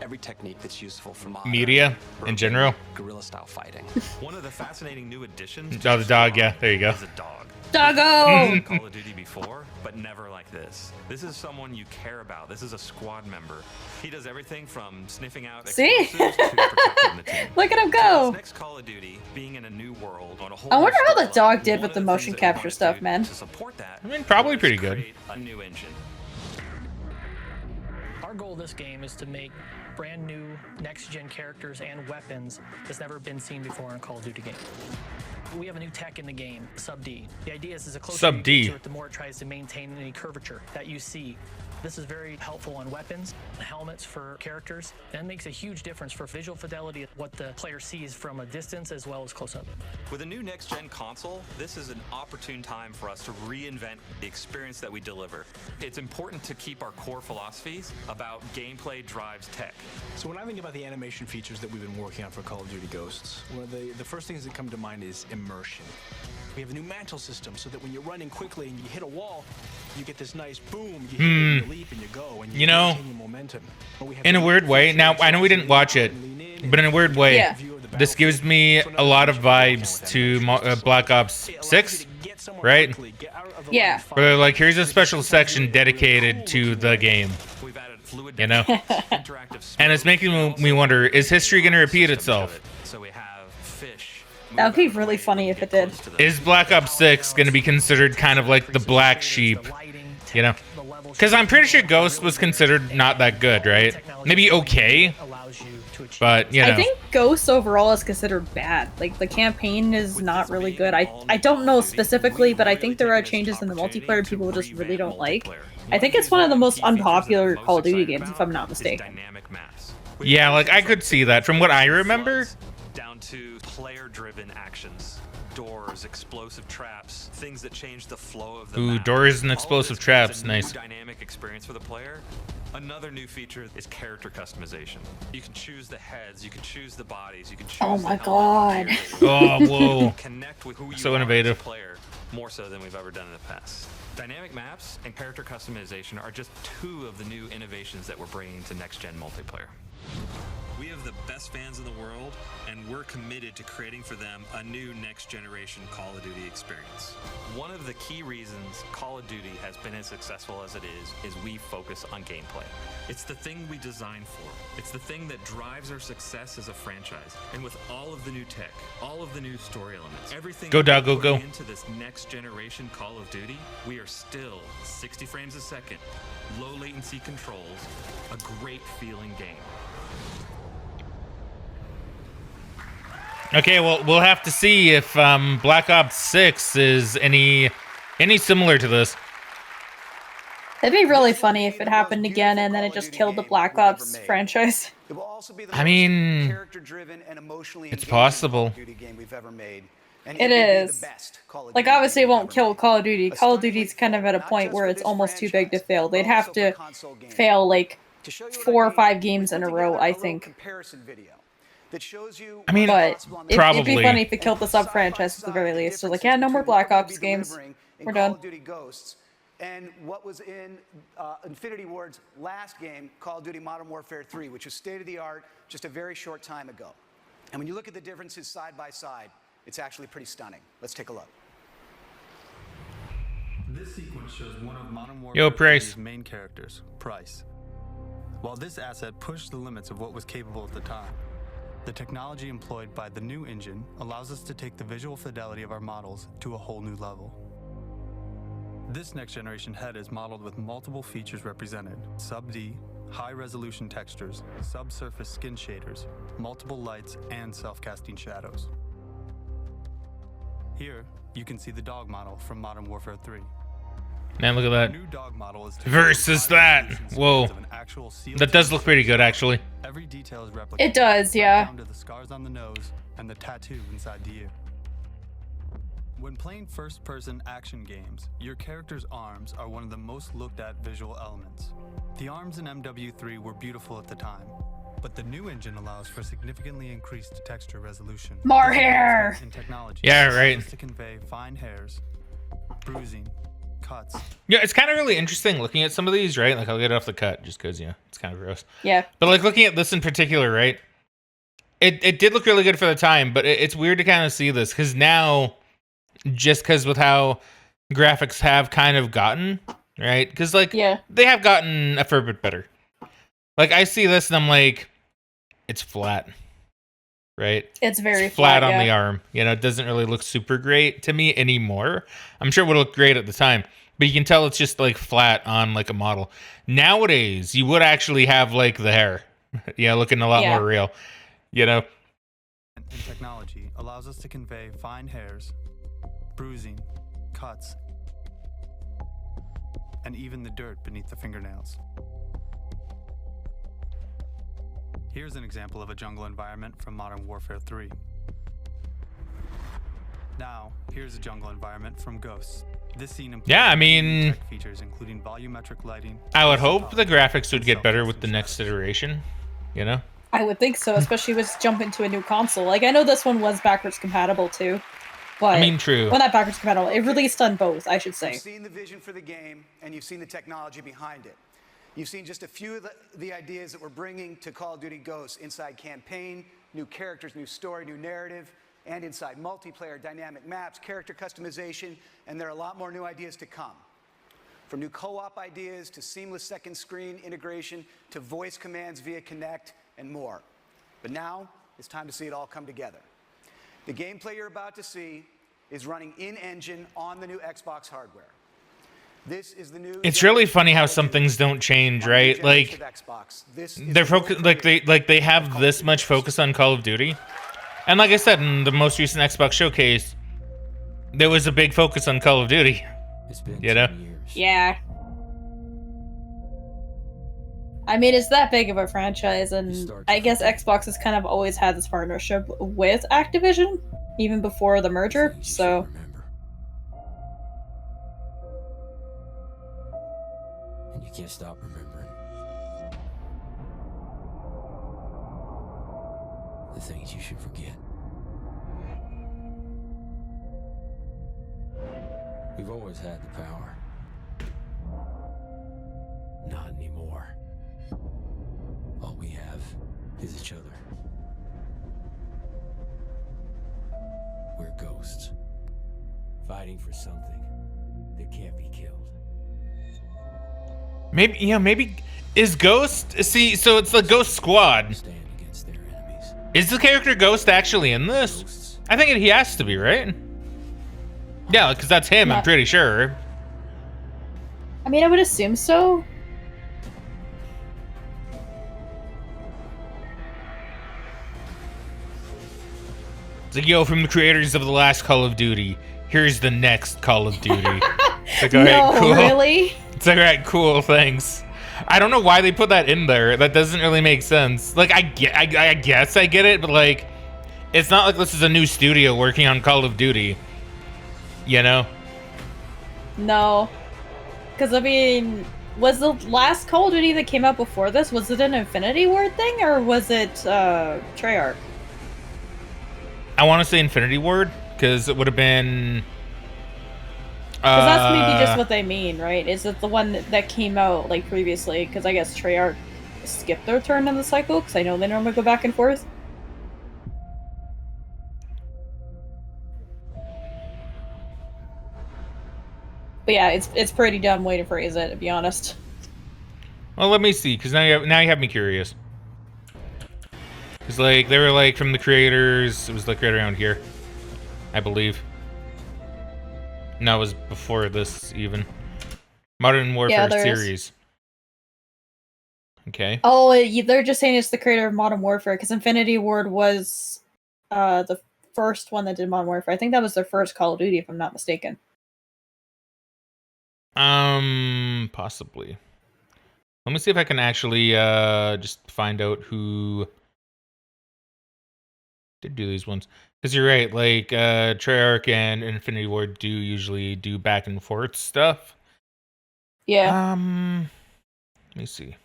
every technique that's useful for media in general. Guerrilla style fighting. One of the fascinating new additions Oh, the dog, yeah, there you go. is a dog. Doggo! Call of Duty before, but never like this. This is someone you care about. This is a squad member. He does everything from sniffing out See? explosives to protecting the team. Look at him So go! this next Call of Duty, being in a new world on a whole I new wonder how the storyline, dog did one with of the things motion that we wanted capture to stuff, do man. to support that I mean, probably was pretty good. create a new engine. Our goal of this game is to make brand new next-gen characters and weapons that's never been seen before in a Call of Duty game. We have a new tech in the game, Sub D. The idea is the closer Sub you D. get to it, the more it tries to maintain any curvature that you see. This is very helpful on weapons, helmets for characters, and it makes a huge difference for visual fidelity, what the player sees from a distance as well as close up. With a new next-gen console, this is an opportune time for us to reinvent the experience that we deliver. It's important to keep our core philosophies about gameplay drives tech. So when I think about the animation features that we've been working on for Call of Duty Ghosts, one of the first things that come to mind is immersion. We have a new mantle system so that when you're running quickly and you hit a wall, you get this nice boom, you hit it, and you leap and you go, and you maintain your momentum. In a weird way, now I know we didn't watch it, but in a weird way, Yeah. this gives me a lot of vibes to Black Ops 6, right? Yeah. Where they're like, here's a special section dedicated to the game, you know? And it's making me wonder, is history going to repeat itself? So we have fish. That would be really funny if it did. Is Black Ops 6 going to be considered kind of like the black sheep, you know? Because I'm pretty sure Ghost was considered not that good, right? Maybe okay, but, you know. I think Ghost overall is considered bad. Like, the campaign is not really good. I don't know specifically, but I think there are changes in the multiplayer people just really don't like. I think it's one of the most unpopular Call of Duty games, if I'm not mistaken. Yeah, like, I could see that. From what I remember, Down to player-driven actions. Doors, explosive traps, things that change the flow of the map. doors and explosive traps, nice. Dynamic experience for the player. Another new feature is character customization. You can choose the heads, you can choose the bodies, you can choose Oh the my helmet. god. Oh, whoa. Connect with who you So are innovative. as a player, more so than we've ever done in the past. Dynamic maps and character customization are just two of the new innovations that we're bringing to next-gen multiplayer. We have the best fans in the world, and we're committed to creating for them a new next-generation Call of Duty experience. One of the key reasons Call of Duty has been as successful as it is we focus on gameplay. It's the thing we design for. It's the thing that drives our success as a franchise. And with all of the new tech, all of the new story elements, everything Go, dog, go, we're go. putting into this next-generation Call of Duty, we are still 60 frames a second, low latency controls, a great feeling game. Okay, well, we'll have to see if Black Ops 6 is any similar to this. It'd be really funny if it happened again and then it just killed the Black Ops franchise. It will also be the I mean, character-driven and emotionally it's engaging possible. Call of Duty game we've ever made. And It will be is. the best Call of Like, Duty obviously it game won't kill Call of Duty. Call of Duty's kind of at a point where it's almost too big to fail. They'd have to fail, like, 4 or 5 games in a row, I think. comparison video that shows you I mean, But it'd probably. be funny if it killed the sub-franchise at the very least. So like, yeah, no more Black Ops games. We're Call done. of Duty Ghosts and what was in Infinity Ward's last game, Call of Duty Modern Warfare 3, which was state-of-the-art just a very short time ago. And when you look at the differences side by side, it's actually pretty stunning. Let's take a look. This sequence shows one of Modern Yo, Warfare Price. 3's main characters, Price. While this asset pushed the limits of what was capable at the time, the technology employed by the new engine allows us to take the visual fidelity of our models to a whole new level. This next generation head is modeled with multiple features represented: sub-D, high-resolution textures, subsurface skin shaders, multiple lights, and self-casting shadows. Here, you can see the dog model from Modern Warfare 3. Man, look at that. New dog model is Versus that. Whoa. That does look pretty good, actually. Every detail is replicated. It does, yeah. Down to the scars on the nose and the tattoo inside the ear. When playing first-person action games, your character's arms are one of the most looked at visual elements. The arms in MW3 were beautiful at the time, but the new engine allows for significantly increased texture resolution. More hair! In technology, Yeah, right. to convey fine hairs, bruising, cuts. Yeah, it's kind of really interesting looking at some of these, right? Like, I'll get it off the cut just because, it's kind of gross. Yeah. But, like, looking at this in particular, right? It did look really good for the time, but it's weird to kind of see this because now, just because with how graphics have kind of gotten, right? Because, like, they have gotten a fair bit better. Like, I see this and I'm like, it's flat, right? It's very flat on the arm. It doesn't really look super great to me anymore. I'm sure it would look great at the time, but you can tell it's just, like, flat on, like, a model. Nowadays, you would actually have, like, the hair, looking a lot more real, And technology allows us to convey fine hairs, bruising, cuts, and even the dirt beneath the fingernails. Here's an example of a jungle environment from Modern Warfare 3. Now, here's a jungle environment from Ghosts. This scene employs tech features including volumetric lighting. I would hope the graphics would get better with the next iteration, I would think so, especially with jumping to a new console. Like, I know this one was backwards compatible too. But, I mean, true. Well, not backwards compatible. It released on both, I should say. You've seen the vision for the game, and you've seen the technology behind it. You've seen just a few of the ideas that we're bringing to Call of Duty Ghosts inside campaign, new characters, new story, new narrative, and inside multiplayer, dynamic maps, character customization, and there are a lot more new ideas to come. From new co-op ideas to seamless second screen integration to voice commands via Kinect and more. But now, it's time to see it all come together. The gameplay you're about to see is running in-engine on the new Xbox hardware. This is the new. It's really funny how some things don't change, right? Like, they're focused, like they have this much focus on Call of Duty, and like I said in the most recent Xbox showcase, there was a big focus on Call of Duty. It's been Yeah. I mean, it's that big of a franchise, and I guess Xbox has kind of always had this partnership with Activision, even before the merger, so... And you can't stop remembering. The things you should forget. We've always had the power. Not anymore. All we have is each other. We're ghosts, fighting for something that can't be killed. Maybe is Ghost? See, so it's the Ghost Squad. Is the character Ghost actually in this? I think he has to be, right? Yeah, because that's him. I'm pretty sure. I mean, I would assume so. It's like, yo, from the creators of the last Call of Duty, here's the next Call of Duty. It's like, all right, cool. Really? It's like, all right, cool, thanks. I don't know why they put that in there. That doesn't really make sense. Like, I guess I get it, but like, it's not like this is a new studio working on Call of Duty. No. Because, I mean, was the last Call of Duty that came out before this, was it an Infinity Ward thing, or was it Treyarch? I want to say Infinity Ward, because it would have been... Because that's maybe just what they mean, right? Is it the one that came out, like, previously? Because I guess Treyarch skipped their turn in the cycle, because I know they normally go back and forth. But yeah, it's pretty dumb way to phrase it, to be honest. Well, let me see, because now you have me curious. Because, like, they were, like, from the creators... It was, like, right around here. I believe. No, it was before this, even. Modern Warfare series. Okay. Oh, they're just saying it's the creator of Modern Warfare, because Infinity Ward was the first one that did Modern Warfare. I think that was their first Call of Duty, if I'm not mistaken. Possibly. Let me see if I can actually just find out who did do these ones. Because you're right, like Treyarch and Infinity Ward do usually do back and forth stuff. Yeah. Let me see.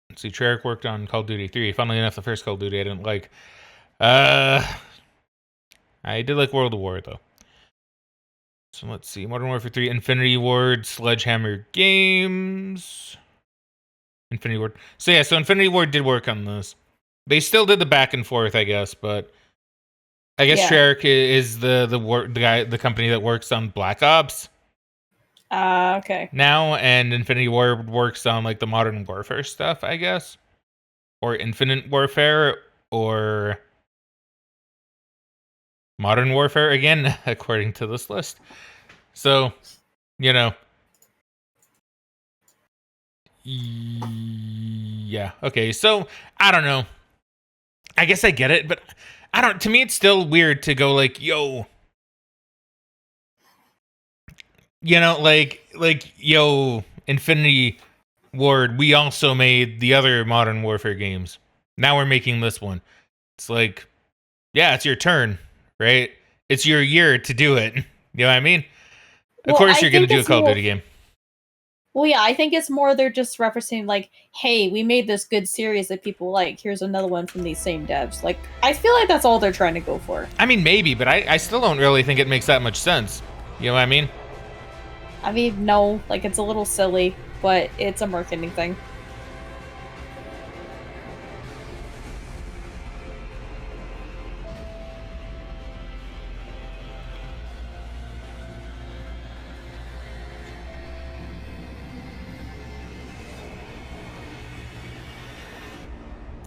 Let's see, Treyarch worked on Call of Duty 3. Funnily enough, the first Call of Duty I didn't like. I did like World of War though. So let's see, Modern Warfare 3, Infinity Ward, Sledgehammer Games, Infinity Ward. So yeah, so Infinity Ward did work on this. They still did the back and forth, I guess, but I guess Treyarch is the company that works on Black Ops. Okay. Now, and Infinity Ward works on like the Modern Warfare stuff, I guess, or Infinite Warfare, or Modern Warfare again, according to this list. So, you know. Yeah. Okay. So I don't know. I guess I get it, but I don't. To me, it's still weird to go like, "Yo," you know, like, "Yo, Infinity Ward. We also made the other Modern Warfare games. Now we're making this one." It's like, yeah, it's your turn, right? It's your year to do it. You know what I mean? Of course, you're gonna do a Call of Duty game. Well, yeah, I think it's more they're just referencing like, hey, we made this good series that people like. Here's another one from these same devs. Like, I feel like that's all they're trying to go for. I mean, maybe, but I still don't really think it makes that much sense. You know what I mean? I mean, no, like it's a little silly, but it's a marketing thing.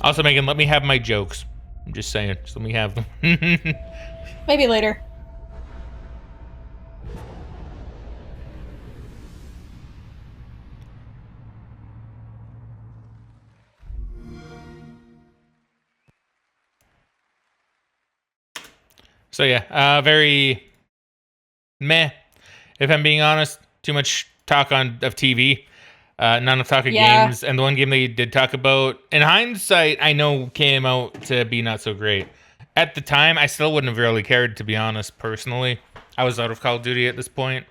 Also, Megan, let me have my jokes. I'm just saying. Just let me have them. Maybe later. So yeah, very meh. If I'm being honest, too much talk of TV. Not enough talk of games, and the one game they did talk about, in hindsight, I know came out to be not so great. At the time, I still wouldn't have really cared, to be honest, personally. I was out of Call of Duty at this point.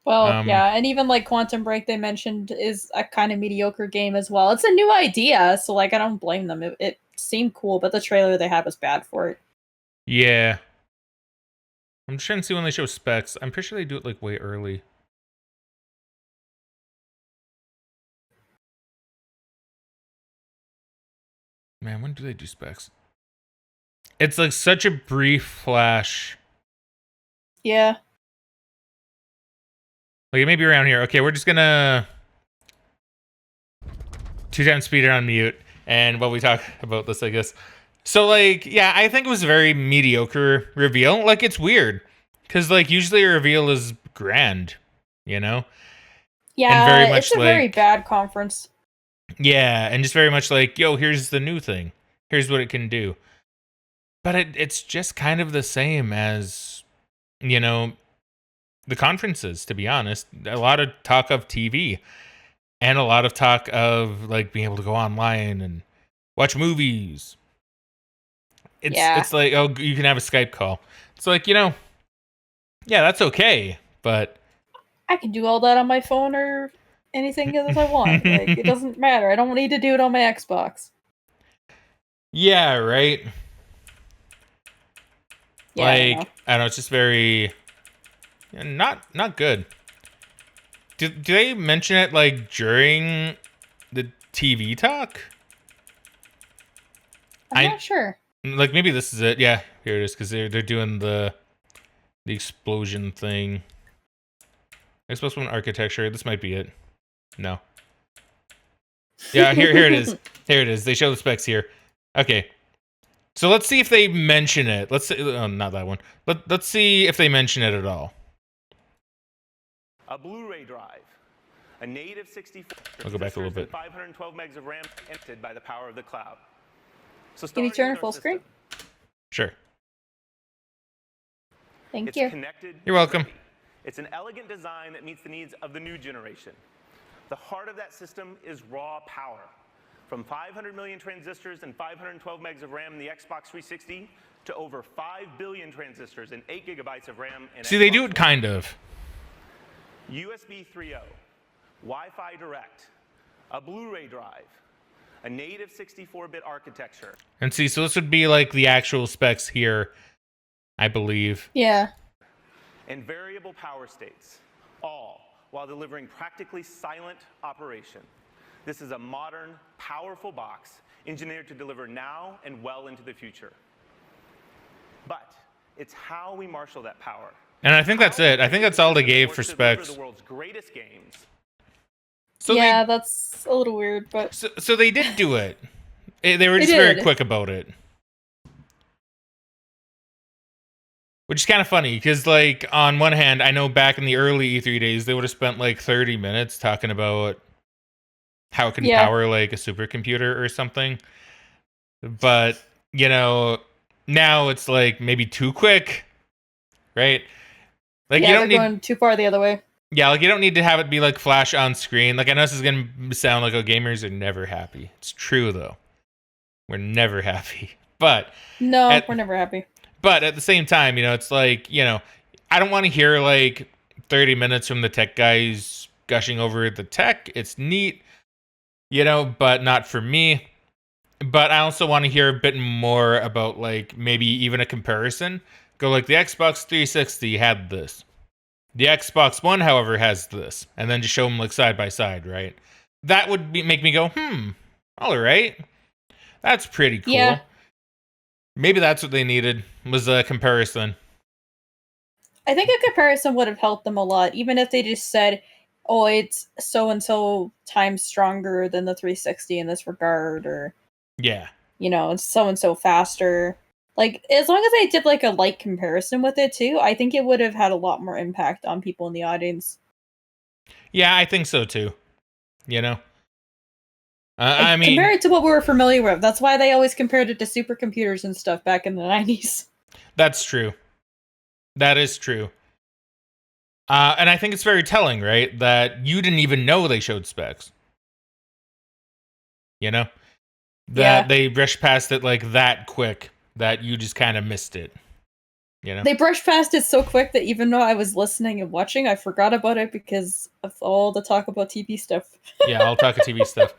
Well, yeah, and even like Quantum Break they mentioned is a kind of mediocre game as well. It's a new idea, so like I don't blame them. It seemed cool, but the trailer they had was bad for it. Yeah. I'm just trying to see when they show specs. I'm pretty sure they do it like way early. Man, when do they do specs? It's like such a brief flash. Yeah. Like it may be around here. Okay, we're just gonna 2x speeder on mute, and while we talk about this, I guess. So like, yeah, I think it was a very mediocre reveal. Like it's weird, because like usually a reveal is grand, you know. Yeah, and very much it's a very bad conference. Yeah, and just very much like, yo, here's the new thing. Here's what it can do. But it's just kind of the same as, you know, the conferences, to be honest. A lot of talk of TV and a lot of talk of like being able to go online and watch movies. It's like, oh, you can have a Skype call. It's like, you know, yeah, that's okay, but I can do all that on my phone or anything else I want. Like it doesn't matter. I don't need to do it on my Xbox. Yeah, right. Yeah, like I don't know, it's just very not good. Do they mention it like during the TV talk? I'm not sure. Like maybe this is it. Yeah, here it is, because they're doing the explosion thing. Xbox One architecture. This might be it. No. Yeah, here it is. Here it is. They show the specs here. Okay. So let's see if they mention it. Let's see. Oh, not that one. Let's see if they mention it at all. A Blu-ray drive, a native 64. I'll go back a little bit. 512 megs of RAM emptied by the power of the cloud. So can you turn it full screen? Sure. Thank it's you. connected. You're welcome. It's an elegant design that meets the needs of the new generation. The heart of that system is raw power. From 500 million transistors and 512 megs of RAM in the Xbox 360 to over 5 billion transistors and 8 gigabytes of RAM in See, they do it kind of. USB 3.0, Wi-Fi Direct, a Blu-ray drive, a native 64-bit architecture. And see, so this would be like the actual specs here, I believe. Yeah. And variable power states, all while delivering practically silent operation. This is a modern, powerful box engineered to deliver now and well into the future. But it's how we marshal that power. And I think that's it. I think that's all they gave for specs. The world's greatest games. So yeah, that's a little weird, but so they did do it. They were just very quick about it. Which is kind of funny, because, like, on one hand, I know back in the early E3 days, they would have spent, like, 30 minutes talking about how it can power, like, a supercomputer or something. But, you know, now it's, like, maybe too quick, right? Like, yeah, you don't they're going too far the other way. Yeah, like, you don't need to have it be, like, flash on screen. Like, I know this is going to sound like, oh, gamers are never happy. It's true, though. We're never happy. But... No, we're never happy. But at the same time, you know, it's like, you know, I don't want to hear like 30 minutes from the tech guys gushing over the tech. It's neat, you know, but not for me. But I also want to hear a bit more about like maybe even a comparison. Go like the Xbox 360 had this. The Xbox One, however, has this. And then just show them like side by side, right? That would make me go, all right. That's pretty cool. Yeah. Maybe that's what they needed, was a comparison. I think a comparison would have helped them a lot, even if they just said, oh, it's so-and-so times stronger than the 360 in this regard, or... Yeah. You know, it's so-and-so faster. Like, as long as they did, like, a light comparison with it, too, I think it would have had a lot more impact on people in the audience. Yeah, I think so, too. You know? I mean, compare it to what we were familiar with. That's why they always compared it to supercomputers and stuff back in the 90s. That's true. That is true. And I think it's very telling, right? That you didn't even know they showed specs. You know? That they rushed past it like that quick that you just kind of missed it. You know? They brushed past it so quick that even though I was listening and watching, I forgot about it because of all the talk about TV stuff. Yeah, all talk of TV stuff.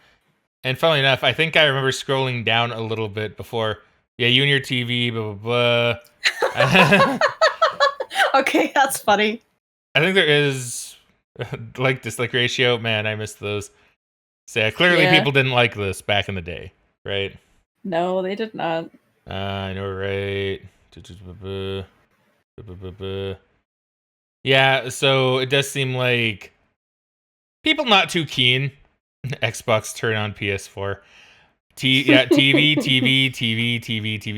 And funnily enough, I think I remember scrolling down a little bit before. Yeah, you and your TV, blah, blah, blah. Okay, that's funny. I think there is, like, dislike ratio. Man, I missed those. So yeah, clearly people didn't like this back in the day, right? No, they did not. I know, right? Yeah, so it does seem like people not too keen. Xbox turn on PS4. TV.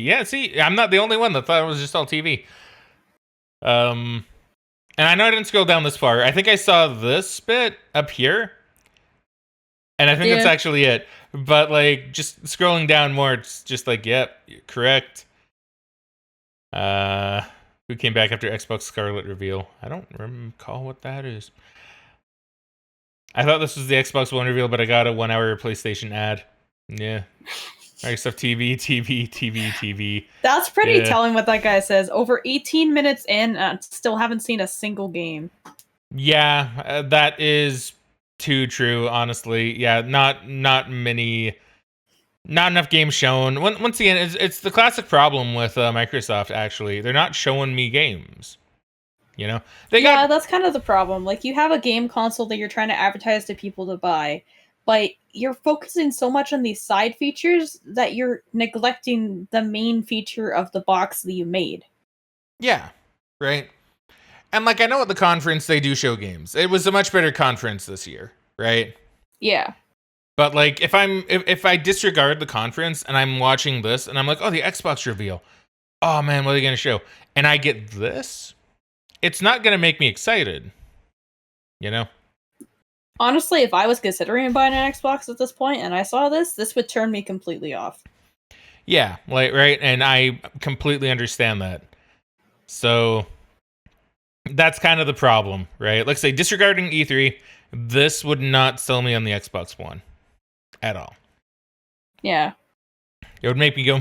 Yeah, see, I'm not the only one that thought it was just all TV. And I know I didn't scroll down this far. I think I saw this bit up here. And I think that's actually it. But, like, just scrolling down more, it's just like, yep, you're correct. Who came back after Xbox Scarlet reveal? I don't recall what that is. I thought this was the Xbox One reveal, but I got a 1 hour PlayStation ad. Yeah. Microsoft TV. That's pretty telling what that guy says. Over 18 minutes in, still haven't seen a single game. Yeah, that is too true, honestly. Yeah, not many, not enough games shown. Once again, it's the classic problem with Microsoft, actually. They're not showing me games. You know? That's kind of the problem. Like, you have a game console that you're trying to advertise to people to buy, but you're focusing so much on these side features that you're neglecting the main feature of the box that you made. Yeah, right? And, like, I know at the conference they do show games. It was a much better conference this year, right? Yeah. But, like, if I disregard the conference and I'm watching this and I'm like, oh, the Xbox reveal. Oh, man, what are they going to show? And I get this? It's not going to make me excited. You know? Honestly, if I was considering buying an Xbox at this point and I saw this would turn me completely off. Yeah, like, right? And I completely understand that. So, that's kind of the problem, right? Like, say, disregarding E3, this would not sell me on the Xbox One at all. Yeah. It would make me go,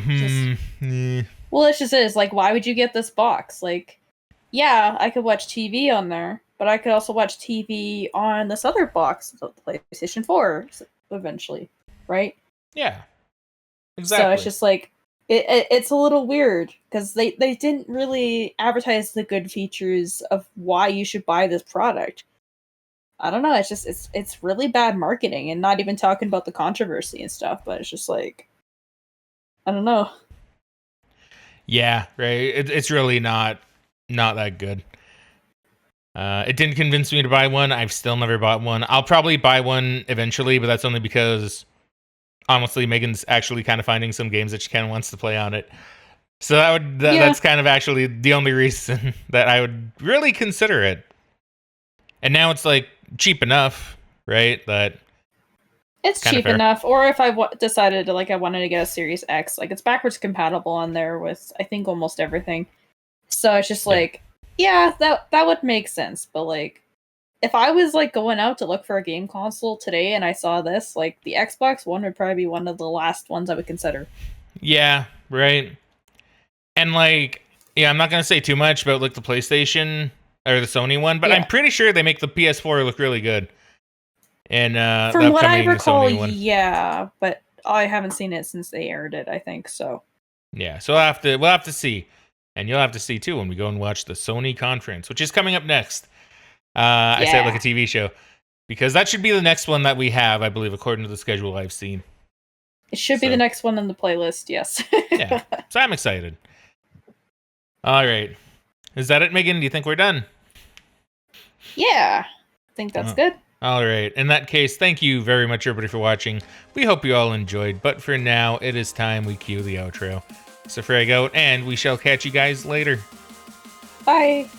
Well, it just is. Like, why would you get this box? Like, yeah, I could watch TV on there, but I could also watch TV on this other box, the PlayStation 4, eventually, right? Yeah. Exactly. So it's just like, it's a little weird, because they didn't really advertise the good features of why you should buy this product. I don't know, it's just, it's really bad marketing, and not even talking about the controversy and stuff, but it's just like, I don't know. Yeah, right. It's really not that good. It didn't convince me to buy one. I've still never bought one. I'll probably buy one eventually, but that's only because, honestly, Megan's actually kind of finding some games that she kind of wants to play on it. So that's kind of actually the only reason that I would really consider it. And now it's like cheap enough, right? That it's cheap enough. Or if I decided to, like, I wanted to get a Series X, like, it's backwards compatible on there with, I think, almost everything. So it's just like, yeah, that would make sense. But, like, if I was, like, going out to look for a game console today and I saw this, like, the Xbox One would probably be one of the last ones I would consider. Yeah, right. And, like, yeah, I'm not going to say too much about, like, the PlayStation or the Sony one, but I'm pretty sure they make the PS4 look really good. And from what I recall, Sony one. Yeah, but I haven't seen it since they aired it, I think, so. Yeah, so we'll have to see. And you'll have to see, too, when we go and watch the Sony conference, which is coming up next. I said like a TV show. Because that should be the next one that we have, I believe, according to the schedule I've seen. It should be the next one on the playlist, yes. Yeah, so I'm excited. All right. Is that it, Megan? Do you think we're done? Yeah, I think that's good. All right. In that case, thank you very much, everybody, for watching. We hope you all enjoyed. But for now, it is time we cue the outro. So Frag out, and we shall catch you guys later. Bye.